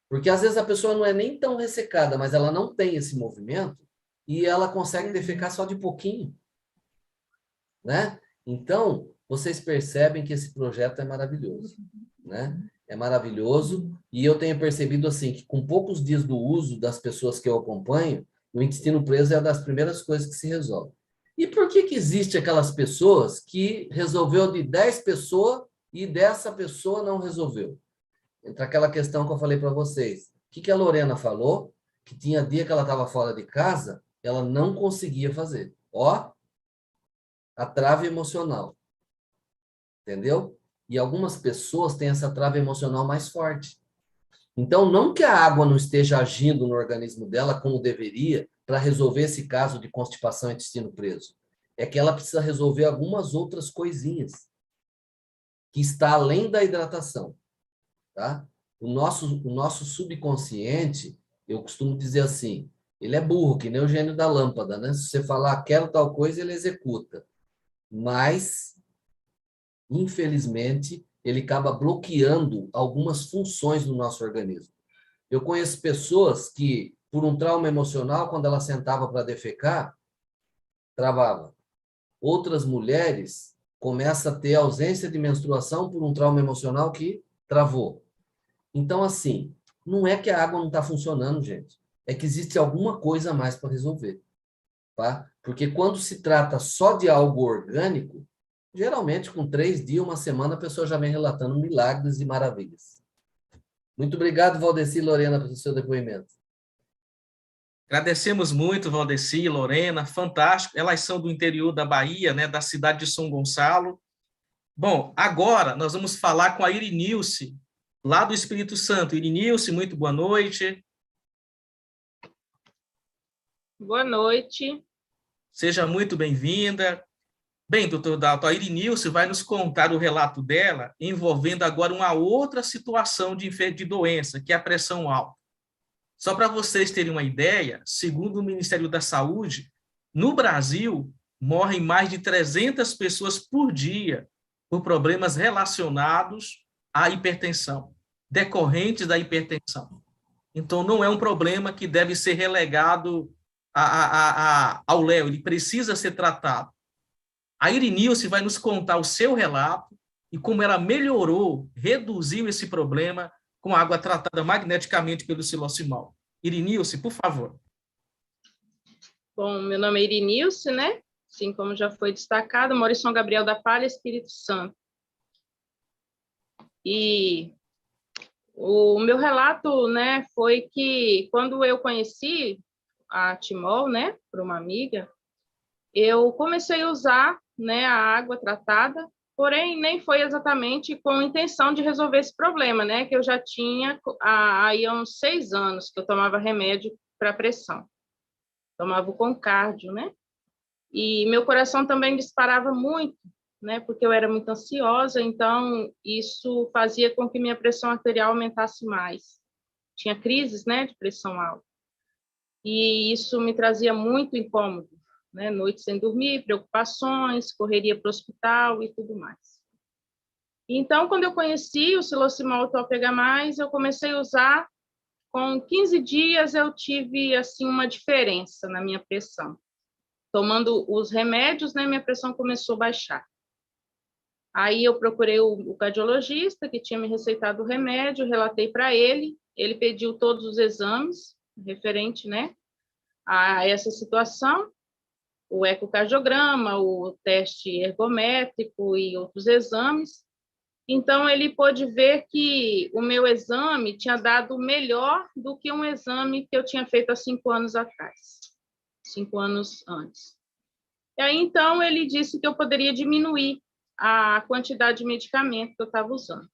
Porque às vezes a pessoa não é nem tão ressecada, mas ela não tem esse movimento e ela consegue defecar só de pouquinho, né? Então, vocês percebem que esse projeto é maravilhoso, né? É maravilhoso, e eu tenho percebido assim que com poucos dias do uso das pessoas que eu acompanho, o intestino preso é uma das primeiras coisas que se resolve. E por que existe aquelas pessoas que resolveu de 10 pessoas e dessa pessoa não resolveu? Entra aquela questão que eu falei para vocês. O que a Lorena falou? Que tinha dia que ela estava fora de casa, ela não conseguia fazer. Ó, a trave emocional. Entendeu? E algumas pessoas têm essa trava emocional mais forte. Então, não que a água não esteja agindo no organismo dela como deveria para resolver esse caso de constipação e intestino preso. É que ela precisa resolver algumas outras coisinhas que está além da hidratação, tá? O nosso subconsciente, eu costumo dizer assim, ele é burro, que nem o gênio da lâmpada, né? Se você falar, quero tal coisa, ele executa. Mas infelizmente, ele acaba bloqueando algumas funções do nosso organismo. Eu conheço pessoas que, por um trauma emocional, quando ela sentava para defecar, travava. Outras mulheres começam a ter ausência de menstruação por um trauma emocional que travou. Então, assim, não é que a água não está funcionando, gente. É que existe alguma coisa a mais para resolver. Tá? Porque quando se trata só de algo orgânico, geralmente, com 3 dias, uma semana, a pessoa já vem relatando milagres e maravilhas. Muito obrigado, Valdeci e Lorena, pelo seu depoimento. Agradecemos muito, Valdeci e Lorena, fantástico. Elas são do interior da Bahia, né, da cidade de São Gonçalo. Bom, agora nós vamos falar com a Irinilce, lá do Espírito Santo. Irinilce, muito boa noite. Boa noite. Seja muito bem-vinda. Bem, doutor Dalton, a Irinilce vai nos contar o relato dela, envolvendo agora uma outra situação de doença, que é a pressão alta. Só para vocês terem uma ideia, segundo o Ministério da Saúde, no Brasil, morrem mais de 300 pessoas por dia por problemas relacionados à hipertensão, decorrentes da hipertensão. Então, não é um problema que deve ser relegado ao léu, ele precisa ser tratado. A Irinilce vai nos contar o seu relato e como ela melhorou, reduziu esse problema com água tratada magneticamente pelo silossimal. Irinilce, por favor. Bom, meu nome é Irinilce, né? Assim como já foi destacado, moro em São Gabriel da Palha, Espírito Santo. E o meu relato, né, foi que quando eu conheci a Timol, né, por uma amiga, eu comecei a usar, né, a água tratada, porém nem foi exatamente com a intenção de resolver esse problema, né, que eu já tinha aí há uns 6 anos que eu tomava remédio para pressão, tomava o Concárdio, né, E meu coração também disparava muito, né? Porque eu era muito ansiosa, então isso fazia com que minha pressão arterial aumentasse mais. Tinha crises, né, de pressão alta. E isso me trazia muito incômodo, né? Noites sem dormir, preocupações, correria para o hospital e tudo mais. Então, quando eu conheci o Silocimol Topega Mais, eu comecei a usar. Com 15 dias, eu tive assim uma diferença na minha pressão. Tomando os remédios, né, minha pressão começou a baixar. Aí eu procurei o cardiologista, que tinha me receitado o remédio, relatei para ele, ele pediu todos os exames referente, né, a essa situação, o ecocardiograma, o teste ergométrico e outros exames. Então, ele pôde ver que o meu exame tinha dado melhor do que um exame que eu tinha feito há 5 anos atrás, 5 anos antes. E aí, então, ele disse que eu poderia diminuir a quantidade de medicamento que eu estava usando.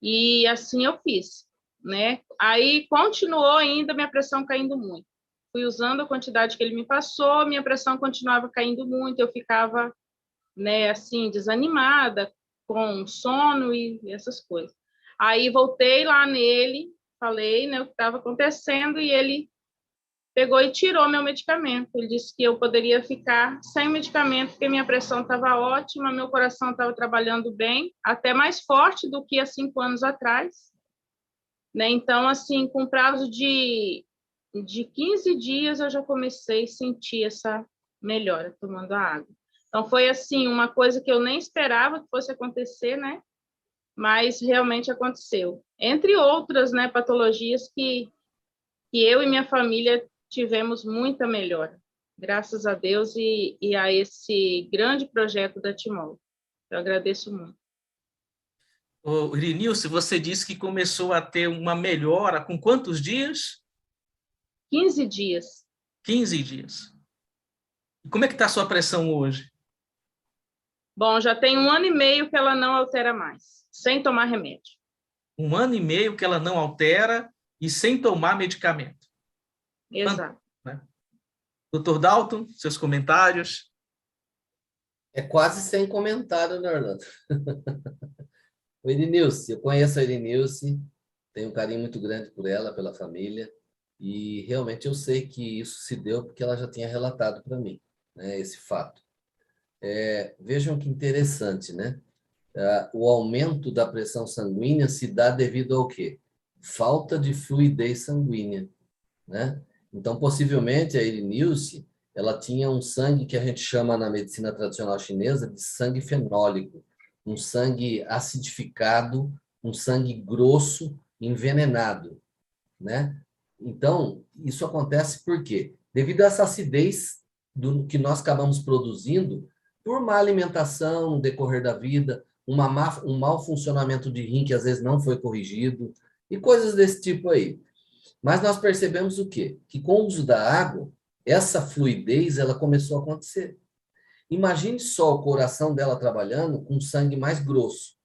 E assim eu fiz, né? Aí, continuou ainda minha pressão caindo muito. Fui usando a quantidade que ele me passou, minha pressão continuava caindo muito, eu ficava, né, assim, desanimada, com sono e essas coisas. Aí voltei lá nele, falei, né, o que estava acontecendo, e ele pegou e tirou meu medicamento. Ele disse que eu poderia ficar sem medicamento, porque minha pressão estava ótima, meu coração estava trabalhando bem, até mais forte do que há 5 anos atrás. Né? Então, assim, com prazo de 15 dias, eu já comecei a sentir essa melhora tomando a água. Então, foi, assim, uma coisa que eu nem esperava que fosse acontecer, né? Mas realmente aconteceu. Entre outras, né, patologias que eu e minha família tivemos muita melhora, graças a Deus e a esse grande projeto da Timol. Eu agradeço muito. Ô, Irinilce, você disse que começou a ter uma melhora com quantos dias? 15 dias. 15 dias. E como é que está a sua pressão hoje? Bom, já tem 1 ano e meio que ela não altera mais, sem tomar remédio. 1 ano e meio que ela não altera e sem tomar medicamento. Exato. Né? Dr. Dalton, seus comentários? É quase sem comentário, né, Orlando? O Irinilce, eu conheço a Irinilce, tenho um carinho muito grande por ela, pela família, e realmente eu sei que isso se deu porque ela já tinha relatado para mim, né, esse fato. Vejam que interessante, né? O aumento da pressão sanguínea se dá devido ao quê? Falta de fluidez sanguínea, né? Então, possivelmente, a Irinilce, ela tinha um sangue que a gente chama na medicina tradicional chinesa de sangue fenólico, um sangue acidificado, um sangue grosso, envenenado, né? Então, isso acontece por quê? Devido a essa acidez do que nós acabamos produzindo por má alimentação no decorrer da vida, um mau funcionamento de rim que às vezes não foi corrigido, e coisas desse tipo aí. Mas nós percebemos o quê? Que com o uso da água, essa fluidez ela começou a acontecer. Imagine só o coração dela trabalhando com sangue mais grosso,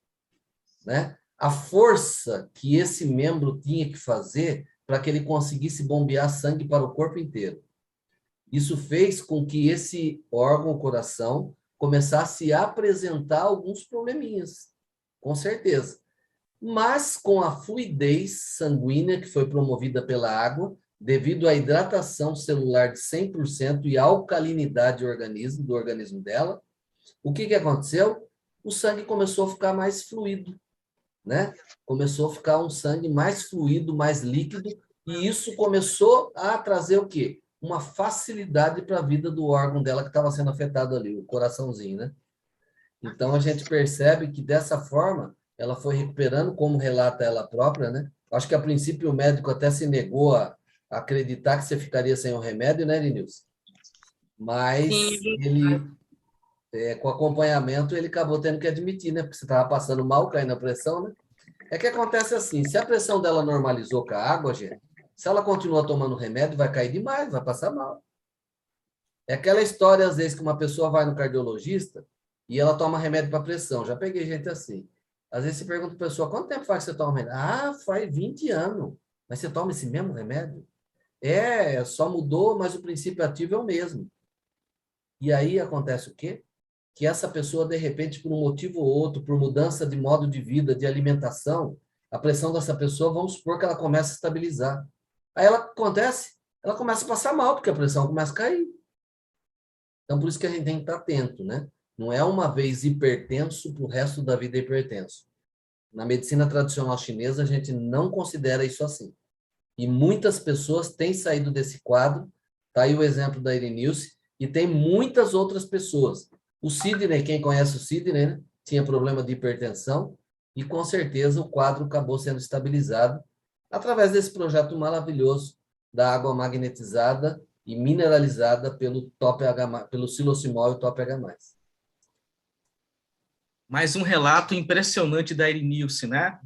né? A força que esse membro tinha que fazer para que ele conseguisse bombear sangue para o corpo inteiro. Isso fez com que esse órgão, o coração, começasse a apresentar alguns probleminhas, com certeza. Mas com a fluidez sanguínea que foi promovida pela água, devido à hidratação celular de 100% e alcalinidade do organismo dela, o que aconteceu? O sangue começou a ficar mais fluido, né? Começou a ficar um sangue mais fluido, mais líquido, e isso começou a trazer o quê? Uma facilidade para a vida do órgão dela que estava sendo afetado ali, o coraçãozinho, né? Então, a gente percebe que, dessa forma, ela foi recuperando, como relata ela própria, né? Acho que, a princípio, o médico até se negou a acreditar que você ficaria sem o remédio, né, Irinilce? Mas Sim. ele, com acompanhamento, ele acabou tendo que admitir, né? Porque você estava passando mal, caindo a pressão, né? É que acontece assim, se a pressão dela normalizou com a água, gente, se ela continua tomando remédio, vai cair demais, vai passar mal. É aquela história, às vezes, que uma pessoa vai no cardiologista e ela toma remédio para pressão. Já peguei gente assim. Às vezes você pergunta para a pessoa, quanto tempo faz que você toma remédio? Ah, faz 20 anos. Mas você toma esse mesmo remédio? Só mudou, mas o princípio ativo é o mesmo. E aí acontece o quê? Que essa pessoa, de repente, por um motivo ou outro, por mudança de modo de vida, de alimentação, a pressão dessa pessoa, vamos supor que ela começa a estabilizar. Aí ela acontece, ela começa a passar mal, porque a pressão começa a cair. Então, por isso que a gente tem que estar atento, né? Não é uma vez hipertenso, para o resto da vida hipertenso. Na medicina tradicional chinesa, a gente não considera isso assim. E muitas pessoas têm saído desse quadro. Está aí o exemplo da Irenilce, e tem muitas outras pessoas. O Sidney, quem conhece o Sidney, né? Tinha problema de hipertensão, e com certeza o quadro acabou sendo estabilizado através desse projeto maravilhoso da água magnetizada e mineralizada pelo Top H+, pelo Silocimol e Top H+. Mais um relato impressionante da Irenilce, né?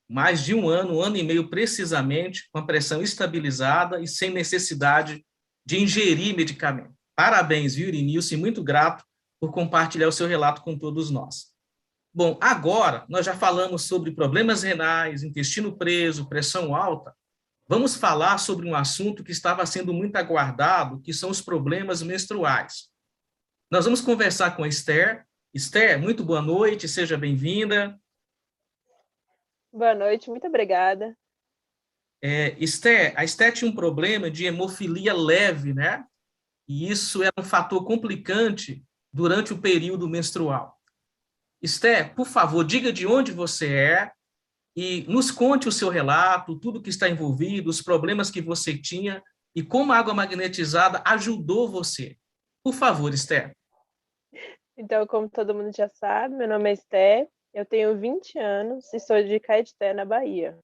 Mais de um ano e meio precisamente, com a pressão estabilizada e sem necessidade de ingerir medicamento. Parabéns, viu, Irenilce? Muito grato por compartilhar o seu relato com todos nós. Bom, agora nós já falamos sobre problemas renais, intestino preso, pressão alta. Vamos falar sobre um assunto que estava sendo muito aguardado, que são os problemas menstruais. Nós vamos conversar com a Esther. Esther, muito boa noite, seja bem-vinda. Boa noite, muito obrigada. Esther, a Esther tinha um problema de hemofilia leve, né? E isso era um fator complicante durante o período menstrual. Esther, por favor, diga de onde você é e nos conte o seu relato, tudo que está envolvido, os problemas que você tinha e como a água magnetizada ajudou você. Por favor, Esther. Então, como todo mundo já sabe, meu nome é Esther, eu tenho 20 anos e sou de Caetité, na Bahia.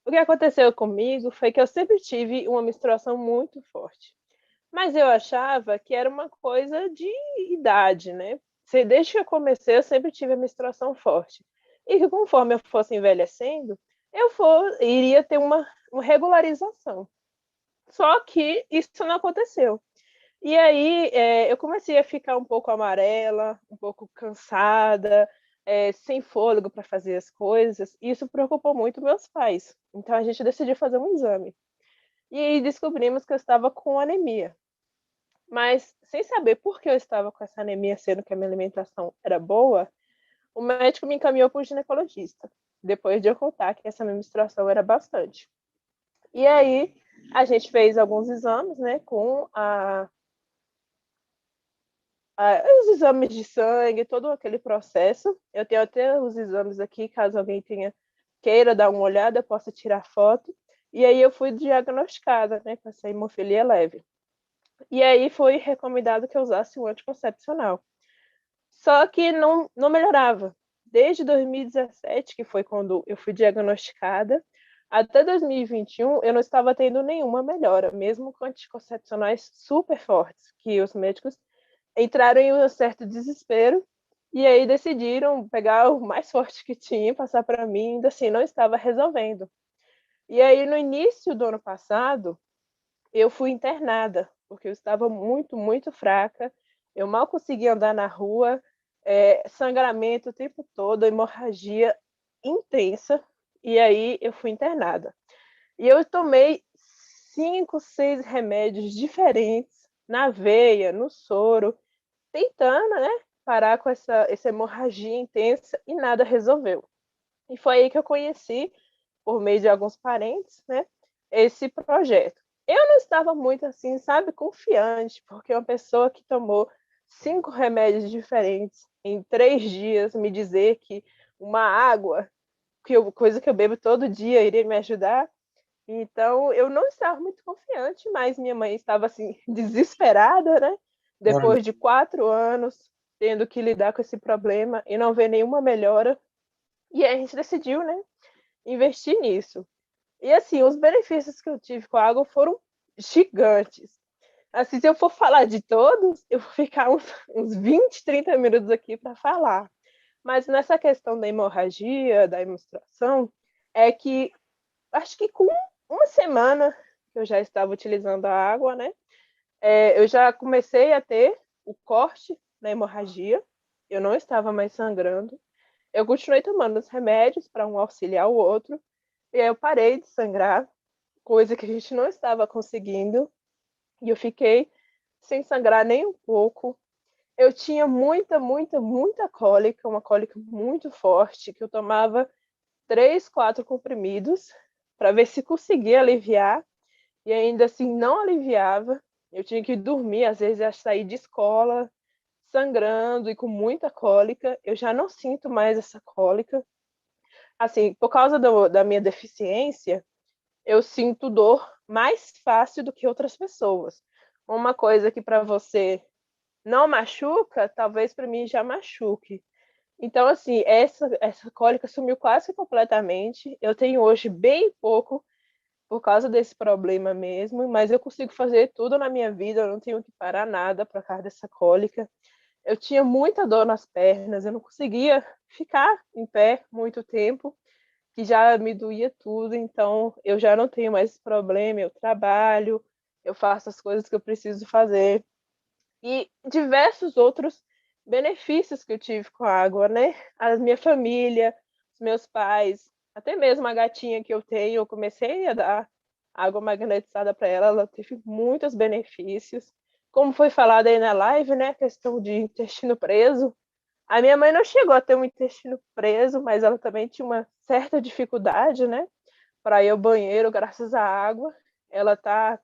O que aconteceu comigo foi que eu sempre tive uma menstruação muito forte. Mas eu achava que era uma coisa de idade, né? Desde que eu comecei, eu sempre tive a menstruação forte. E que conforme eu fosse envelhecendo, iria ter uma regularização. Só que isso não aconteceu. E aí eu comecei a ficar um pouco amarela, um pouco cansada, sem fôlego para fazer as coisas. E isso preocupou muito meus pais. Então a gente decidiu fazer um exame. E aí descobrimos que eu estava com anemia. Mas sem saber por que eu estava com essa anemia, sendo que a minha alimentação era boa, o médico me encaminhou para o ginecologista, depois de eu contar que essa minha menstruação era bastante. E aí a gente fez alguns exames, né, com os exames de sangue, todo aquele processo. Eu tenho até os exames aqui, caso alguém queira dar uma olhada, eu posso tirar foto. E aí eu fui diagnosticada, né, com essa hemofilia leve. E aí foi recomendado que eu usasse um anticoncepcional. Só que não melhorava. Desde 2017, que foi quando eu fui diagnosticada, até 2021, eu não estava tendo nenhuma melhora, mesmo com anticoncepcionais super fortes, que os médicos entraram em um certo desespero e aí decidiram pegar o mais forte que tinha e passar para mim, ainda assim não estava resolvendo. E aí no início do ano passado, eu fui internada, porque eu estava muito, muito fraca, eu mal conseguia andar na rua, sangramento o tempo todo, hemorragia intensa, e aí eu fui internada. E eu tomei 5, 6 remédios diferentes, na veia, no soro, tentando, né, parar com essa hemorragia intensa, e nada resolveu. E foi aí que eu conheci, por meio de alguns parentes, né, esse projeto. Eu não estava muito assim, sabe, confiante, porque uma pessoa que tomou 5 remédios diferentes em 3 dias, me dizer que uma água, coisa que eu bebo todo dia, iria me ajudar. Então, eu não estava muito confiante, mas minha mãe estava assim, desesperada, né? Depois de 4 anos tendo que lidar com esse problema e não ver nenhuma melhora. E aí a gente decidiu, né, investir nisso. E assim, os benefícios que eu tive com a água foram gigantes. Assim, se eu for falar de todos, eu vou ficar uns 20, 30 minutos aqui para falar. Mas nessa questão da hemorragia, da menstruação, é que acho que com uma semana que eu já estava utilizando a água, né? Eu já comecei a ter o corte na hemorragia, eu não estava mais sangrando. Eu continuei tomando os remédios para um auxiliar o outro, e aí eu parei de sangrar, coisa que a gente não estava conseguindo, e eu fiquei sem sangrar nem um pouco eu tinha muita, muita, muita cólica, uma cólica muito forte, que eu tomava 3, 4 comprimidos para ver se conseguia aliviar, e ainda assim não aliviava. Eu tinha que dormir, às vezes eu sair de escola sangrando e com muita cólica. Eu já não sinto mais essa cólica. Assim, por causa da minha deficiência, eu sinto dor mais fácil do que outras pessoas. Uma coisa que para você não machuca, talvez para mim já machuque. Então, assim, essa cólica sumiu quase completamente. Eu tenho hoje bem pouco por causa desse problema mesmo, mas eu consigo fazer tudo na minha vida, eu não tenho que parar nada por causa dessa cólica. Eu tinha muita dor nas pernas, eu não conseguia ficar em pé muito tempo, que já me doía tudo, então eu já não tenho mais esse problema, eu trabalho, eu faço as coisas que eu preciso fazer. E diversos outros benefícios que eu tive com a água, né? A minha família, os meus pais, até mesmo a gatinha que eu tenho, eu comecei a dar água magnetizada para ela, ela teve muitos benefícios. Como foi falado aí na live, né? A questão de intestino preso. A minha mãe não chegou a ter um intestino preso, mas ela também tinha uma certa dificuldade, né? Para ir ao banheiro, graças à água. Ela está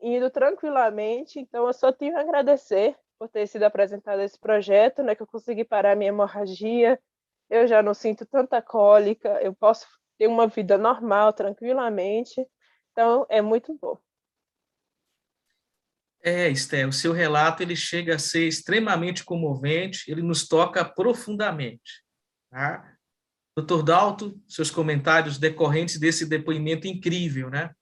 indo tranquilamente, então eu só tenho a agradecer por ter sido apresentado esse projeto, né, que eu consegui parar a minha hemorragia, eu já não sinto tanta cólica, eu posso ter uma vida normal, tranquilamente, então é muito bom. Esté, o seu relato ele chega a ser extremamente comovente, ele nos toca profundamente. Tá? Dr. Dalto, seus comentários decorrentes desse depoimento incrível, né?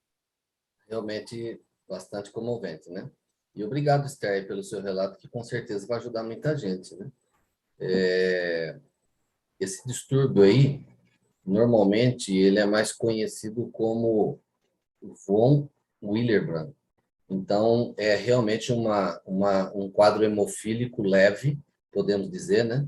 Realmente bastante comovente, né? E obrigado, Esther, pelo seu relato, que com certeza vai ajudar muita gente, né? Esse distúrbio aí, normalmente, ele é mais conhecido como von Willebrand. Então, é realmente um quadro hemofílico leve, podemos dizer, né?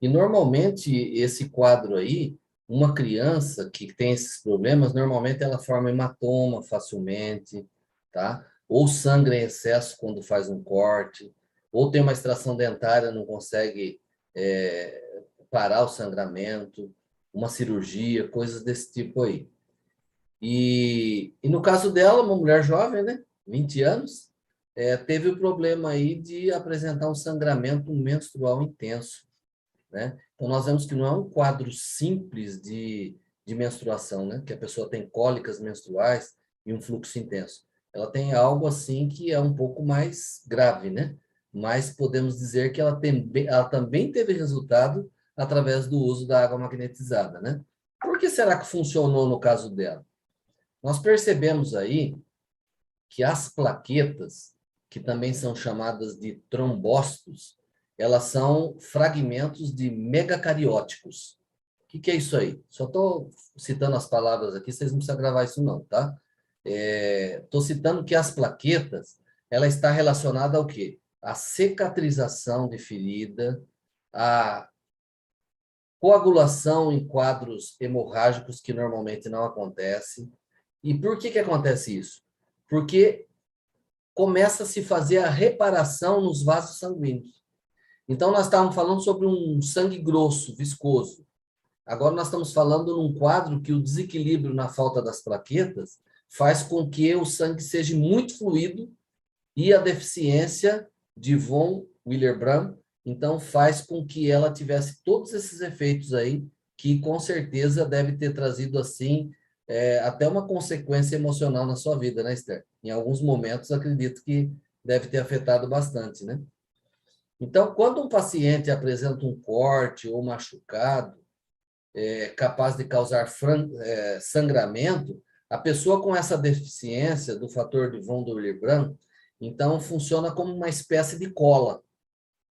E, normalmente, esse quadro aí, uma criança que tem esses problemas, normalmente ela forma hematoma facilmente, tá? Ou sangra em excesso quando faz um corte, ou tem uma extração dentária, não consegue parar o sangramento, uma cirurgia, coisas desse tipo aí. E no caso dela, uma mulher jovem, né? 20 anos, teve o problema aí de apresentar um sangramento menstrual intenso, né? Então, nós vemos que não é um quadro simples de menstruação, né? Que a pessoa tem cólicas menstruais e um fluxo intenso. Ela tem algo assim que é um pouco mais grave, né? Mas podemos dizer que ela também teve resultado através do uso da água magnetizada, né? Por que será que funcionou no caso dela? Nós percebemos aí que as plaquetas, que também são chamadas de trombócitos, elas são fragmentos de megacarióticos. O que é isso aí? Só estou citando as palavras aqui, vocês não precisam gravar isso não, tá? Estou citando que as plaquetas, ela está relacionada ao quê? A cicatrização de ferida, a coagulação em quadros hemorrágicos que normalmente não acontece. E por que acontece isso? Porque começa a se fazer a reparação nos vasos sanguíneos. Então, nós estávamos falando sobre um sangue grosso, viscoso. Agora, nós estamos falando num quadro que o desequilíbrio na falta das plaquetas faz com que o sangue seja muito fluido e a deficiência de von Willebrand, então, faz com que ela tivesse todos esses efeitos aí, que com certeza deve ter trazido, assim, até uma consequência emocional na sua vida, né, Esther? Em alguns momentos, acredito que deve ter afetado bastante, né? Então, quando um paciente apresenta um corte ou machucado, capaz de causar sangramento, a pessoa com essa deficiência do fator de von Willebrand, então, funciona como uma espécie de cola,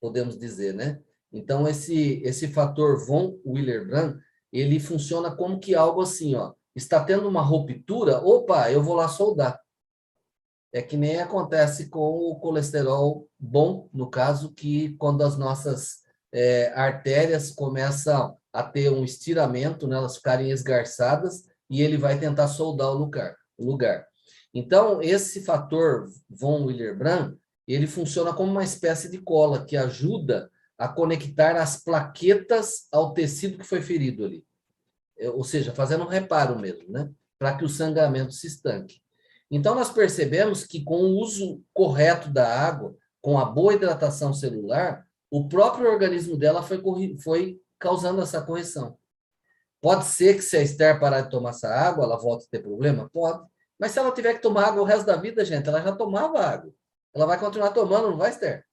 podemos dizer, né? Então, esse fator von Willebrand, ele funciona como que algo assim, ó, está tendo uma ruptura, opa, eu vou lá soldar. É que nem acontece com o colesterol bom, no caso, que quando as nossas artérias começam a ter um estiramento, né, elas ficarem esgarçadas, e ele vai tentar soldar o lugar. Então, esse fator von Willebrand, ele funciona como uma espécie de cola que ajuda a conectar as plaquetas ao tecido que foi ferido ali. Ou seja, fazendo um reparo mesmo, né? Para que o sangramento se estanque. Então, nós percebemos que com o uso correto da água, com a boa hidratação celular, o próprio organismo dela foi causando essa correção. Pode ser que se a Esther parar de tomar essa água, ela volte a ter problema? Pode. Mas se ela tiver que tomar água o resto da vida, gente, ela já tomava água. Ela vai continuar tomando, não vai, Esther?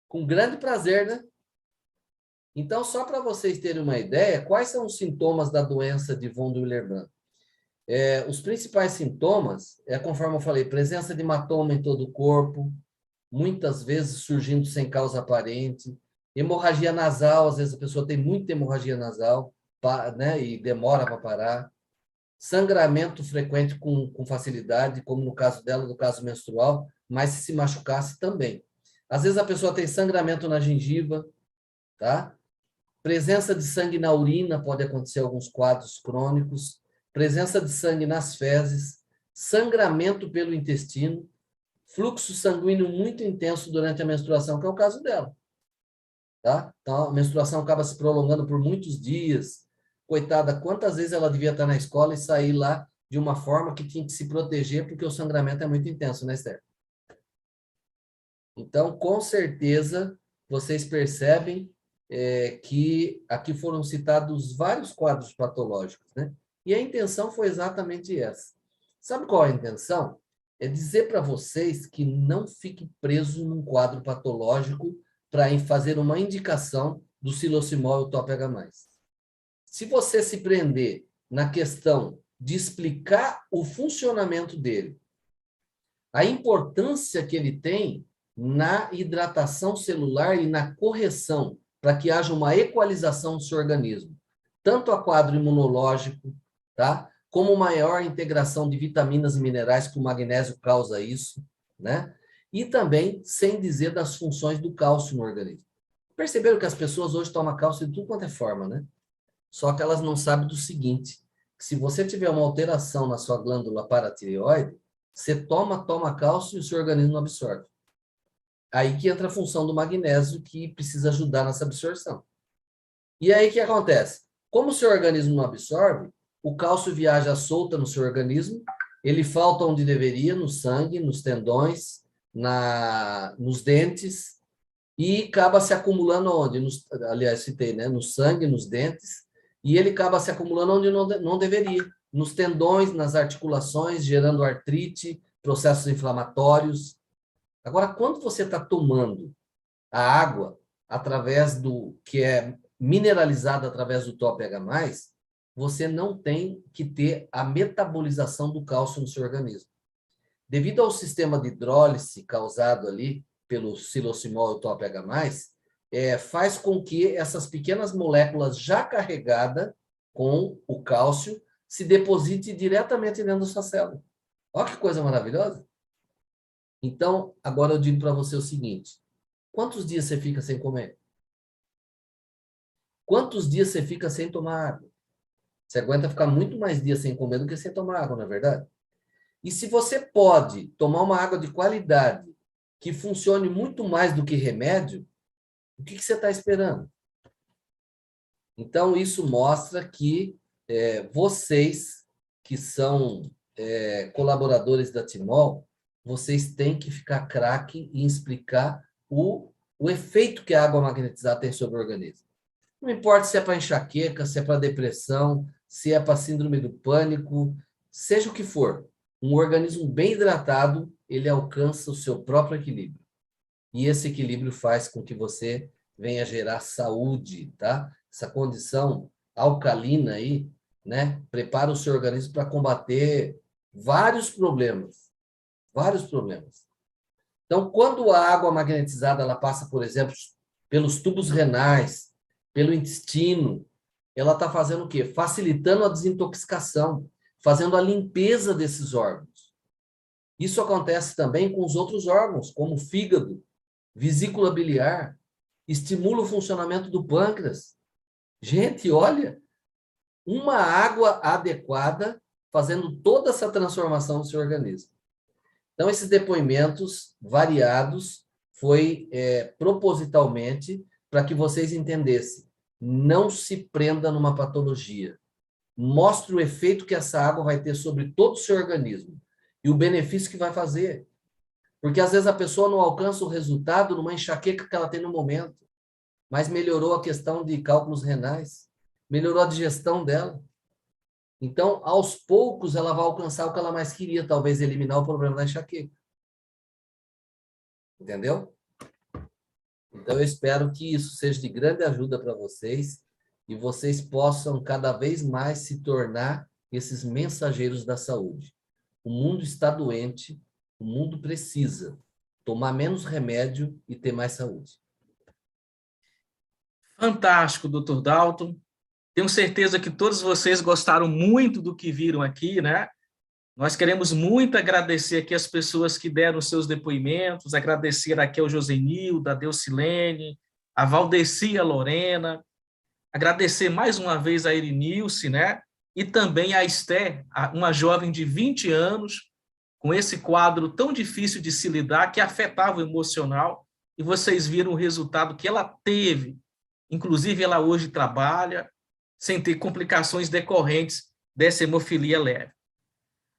Com grande prazer, né? Então, só para vocês terem uma ideia, quais são os sintomas da doença de von Willebrand? Os principais sintomas conforme eu falei, presença de hematoma em todo o corpo, muitas vezes surgindo sem causa aparente, hemorragia nasal, às vezes a pessoa tem muita hemorragia nasal, né, e demora para parar, sangramento frequente com facilidade, como no caso dela, no caso menstrual, mas se machucasse também. Às vezes a pessoa tem sangramento na gengiva, tá? Presença de sangue na urina, pode acontecer alguns quadros crônicos, presença de sangue nas fezes, sangramento pelo intestino, fluxo sanguíneo muito intenso durante a menstruação, que é o caso dela. Tá? Então, a menstruação acaba se prolongando por muitos dias. Coitada, quantas vezes ela devia estar na escola e sair lá de uma forma que tinha que se proteger, porque o sangramento é muito intenso, né, Esther? Então, com certeza, vocês percebem que aqui foram citados vários quadros patológicos, né? E a intenção foi exatamente essa. Sabe qual é a intenção? É dizer para vocês que não fique preso num quadro patológico para fazer uma indicação do Silosimol e o Top-H+. Se você se prender na questão de explicar o funcionamento dele, a importância que ele tem na hidratação celular e na correção, para que haja uma equalização do seu organismo, tanto a quadro imunológico, tá? Como maior integração de vitaminas e minerais, que o magnésio causa isso, né? E também, sem dizer das funções do cálcio no organismo. Perceberam que as pessoas hoje tomam cálcio de tudo quanto é forma, né? Só que elas não sabem do seguinte, que se você tiver uma alteração na sua glândula paratireoide, você toma cálcio e o seu organismo não absorve. Aí que entra a função do magnésio, que precisa ajudar nessa absorção. E aí o que acontece? Como o seu organismo não absorve, o cálcio viaja solta no seu organismo, ele falta onde deveria, no sangue, nos tendões, nos dentes, e acaba se acumulando onde? Aliás, citei, né? No sangue, nos dentes, e ele acaba se acumulando onde não deveria, nos tendões, nas articulações, gerando artrite, processos inflamatórios. Agora, quando você está tomando a água através que é mineralizada através do Top-H+, você não tem que ter a metabolização do cálcio no seu organismo. Devido ao sistema de hidrólise causado ali pelo Silosimol e o Top-H+, faz com que essas pequenas moléculas já carregadas com o cálcio se deposite diretamente dentro da sua célula. Olha que coisa maravilhosa! Então, agora eu digo para você o seguinte, quantos dias você fica sem comer? Quantos dias você fica sem tomar água? Você aguenta ficar muito mais dias sem comer do que sem tomar água, não é verdade? E se você pode tomar uma água de qualidade, que funcione muito mais do que remédio, o que você está esperando? Então, isso mostra que vocês, que são colaboradores da Timol, vocês têm que ficar craque em explicar o efeito que a água magnetizada tem sobre o organismo. Não importa se é para enxaqueca, se é para depressão, se é para síndrome do pânico, seja o que for. Um organismo bem hidratado, ele alcança o seu próprio equilíbrio. E esse equilíbrio faz com que você venha gerar saúde, tá? Essa condição alcalina aí, né? Prepara o seu organismo para combater vários problemas. Vários problemas. Então, quando a água magnetizada ela passa, por exemplo, pelos tubos renais, pelo intestino, ela está fazendo o quê? Facilitando a desintoxicação, fazendo a limpeza desses órgãos. Isso acontece também com os outros órgãos, como o fígado, vesícula biliar, estimula o funcionamento do pâncreas. Gente, olha, uma água adequada fazendo toda essa transformação no seu organismo. Então, esses depoimentos variados foi propositalmente para que vocês entendessem. Não se prenda numa patologia. Mostre o efeito que essa água vai ter sobre todo o seu organismo e o benefício que vai fazer. Porque, às vezes, a pessoa não alcança o resultado numa enxaqueca que ela tem no momento, mas melhorou a questão de cálculos renais, melhorou a digestão dela. Então, aos poucos, ela vai alcançar o que ela mais queria, talvez eliminar o problema da enxaqueca. Entendeu? Então, eu espero que isso seja de grande ajuda para vocês e vocês possam cada vez mais se tornar esses mensageiros da saúde. O mundo está doente, o mundo precisa tomar menos remédio e ter mais saúde. Fantástico, Dr. Dalton. Tenho certeza que todos vocês gostaram muito do que viram aqui, né? Nós queremos muito agradecer aqui as pessoas que deram seus depoimentos, agradecer aqui ao Josenildo, a Deucilene, a Valdeci, a Lorena, agradecer mais uma vez a Irinilce, né? E também a Esther, uma jovem de 20 anos, com esse quadro tão difícil de se lidar, que afetava o emocional, e vocês viram o resultado que ela teve. Inclusive, ela hoje trabalha sem ter complicações decorrentes dessa hemofilia leve.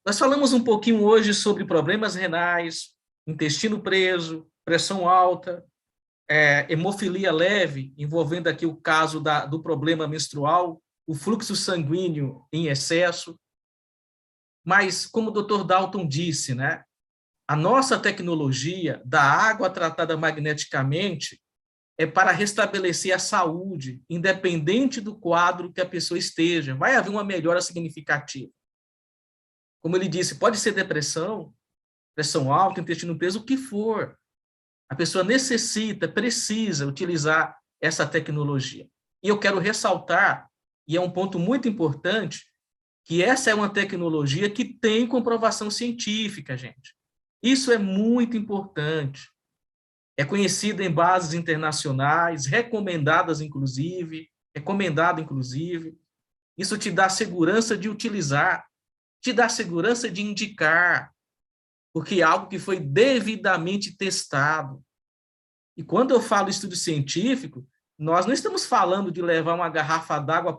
Nós falamos um pouquinho hoje sobre problemas renais, intestino preso, pressão alta, hemofilia leve, envolvendo aqui o caso do problema menstrual, o fluxo sanguíneo em excesso. Mas, como o Dr. Dalton disse, né, a nossa tecnologia da água tratada magneticamente é para restabelecer a saúde, independente do quadro que a pessoa esteja. Vai haver uma melhora significativa. Como ele disse, pode ser depressão, pressão alta, intestino preso, o que for. A pessoa precisa utilizar essa tecnologia. E eu quero ressaltar, e é um ponto muito importante, que essa é uma tecnologia que tem comprovação científica, gente. Isso é muito importante. É conhecida em bases internacionais, recomendada, inclusive. Isso te dá segurança de utilizar, te dá segurança de indicar, porque é algo que foi devidamente testado. E quando eu falo estudo científico, nós não estamos falando de levar uma garrafa d'água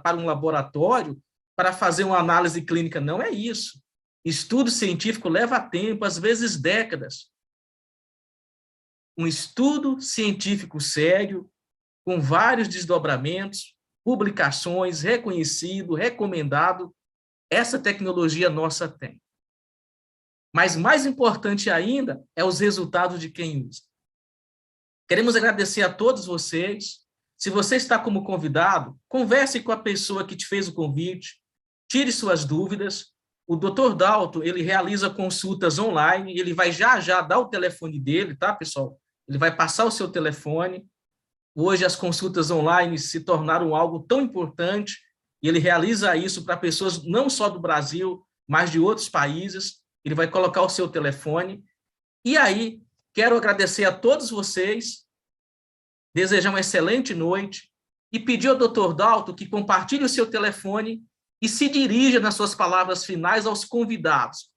para um laboratório para fazer uma análise clínica, não é isso. Estudo científico leva tempo, às vezes décadas. Um estudo científico sério, com vários desdobramentos, publicações, reconhecido, recomendado, essa tecnologia nossa tem. Mas mais importante ainda é os resultados de quem usa. Queremos agradecer a todos vocês. Se você está como convidado, converse com a pessoa que te fez o convite, tire suas dúvidas. O Dr. Dalton, ele realiza consultas online, ele vai já dar o telefone dele, tá, pessoal? Ele vai passar o seu telefone. Hoje as consultas online se tornaram algo tão importante, e ele realiza isso para pessoas não só do Brasil, mas de outros países. Ele vai colocar o seu telefone. E aí, quero agradecer a todos vocês, desejar uma excelente noite e pedir ao Dr. Dalton que compartilhe o seu telefone e se dirija nas suas palavras finais aos convidados.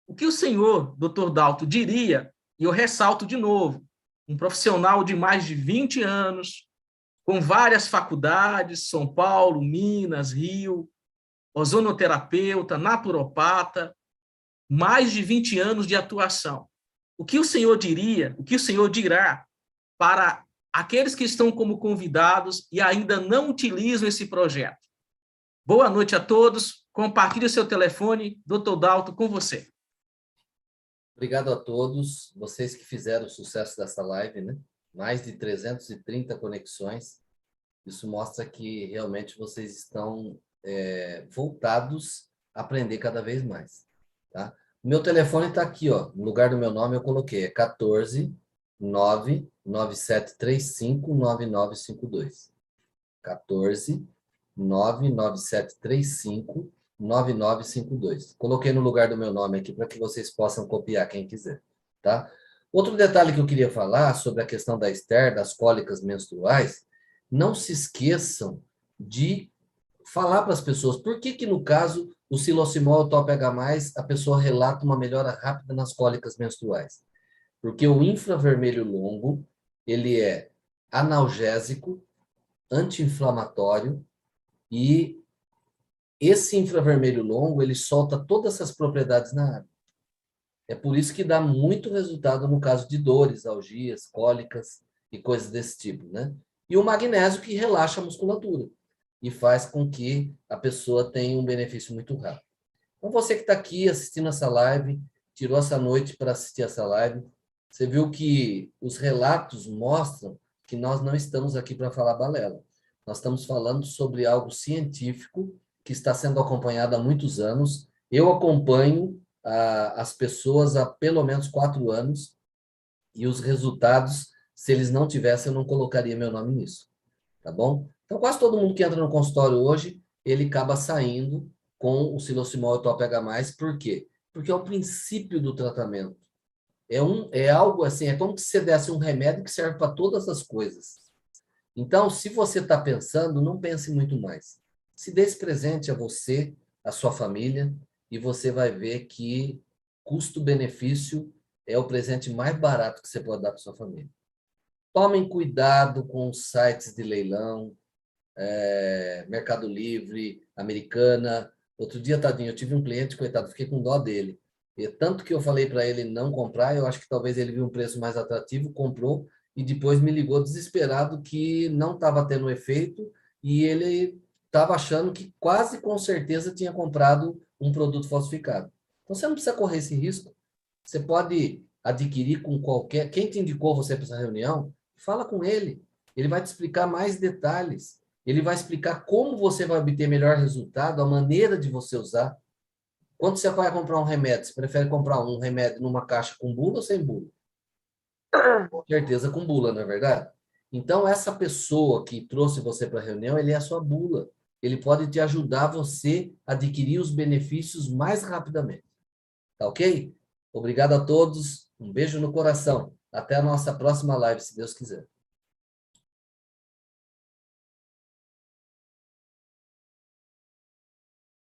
O que o senhor, Dr. Dalton, diria, e eu ressalto de novo, um profissional de mais de 20 anos, com várias faculdades, São Paulo, Minas, Rio, ozonoterapeuta, naturopata, mais de 20 anos de atuação. O que o senhor diria, o que o senhor dirá para aqueles que estão como convidados e ainda não utilizam esse projeto? Boa noite a todos. Compartilhe o seu telefone. Dr. Dalton, com você. Obrigado a todos, vocês que fizeram o sucesso dessa live, né? Mais de 330 conexões. Isso mostra que realmente vocês estão voltados a aprender cada vez mais, tá? O meu telefone está aqui, ó, no lugar do meu nome eu coloquei, é 14 99735 9952. 14 99735 9952. Coloquei no lugar do meu nome aqui para que vocês possam copiar, quem quiser, tá? Outro detalhe que eu queria falar sobre a questão da Esther, das cólicas menstruais, não se esqueçam de falar para as pessoas por que que, no caso, o Silosimol e o Top-H+, a pessoa relata uma melhora rápida nas cólicas menstruais. Porque o infravermelho longo, ele é analgésico, anti-inflamatório, e esse infravermelho longo, ele solta todas essas propriedades na água. É por isso que dá muito resultado no caso de dores, algias, cólicas e coisas desse tipo, né? E o magnésio, que relaxa a musculatura e faz com que a pessoa tenha um benefício muito rápido. Então, você que está aqui assistindo essa live, tirou essa noite para assistir essa live, você viu que os relatos mostram que nós não estamos aqui para falar balela. Nós estamos falando sobre algo científico que está sendo acompanhado há muitos anos. Eu acompanho as pessoas há pelo menos 4 anos e os resultados, se eles não tivessem, eu não colocaria meu nome nisso. Tá bom? Então, quase todo mundo que entra no consultório hoje, ele acaba saindo com o Silosimol e o Top-H+. Por quê? Porque é o princípio do tratamento. É algo assim, é como se você desse um remédio que serve para todas as coisas. Então, se você está pensando, não pense muito mais. Se dê esse presente a você, a sua família, e você vai ver que custo-benefício é o presente mais barato que você pode dar para sua família. Tomem cuidado com os sites de leilão, Mercado Livre, Americana. Outro dia, tadinho, eu tive um cliente, coitado, fiquei com dó dele. E tanto que eu falei para ele não comprar, eu acho que talvez ele viu um preço mais atrativo, comprou, e depois me ligou desesperado que não estava tendo efeito, e ele estava achando que quase com certeza tinha comprado um produto falsificado. Então, você não precisa correr esse risco. Você pode adquirir com qualquer... Quem te indicou você para essa reunião, fala com ele. Ele vai te explicar mais detalhes. Ele vai explicar como você vai obter melhor resultado, a maneira de você usar. Quando você vai comprar um remédio, você prefere comprar um remédio numa caixa com bula ou sem bula? Com certeza com bula, não é verdade? Então, essa pessoa que trouxe você para a reunião, ele é a sua bula. Ele pode te ajudar você a adquirir os benefícios mais rapidamente. Tá ok? Obrigado a todos. Um beijo no coração. Até a nossa próxima live, se Deus quiser.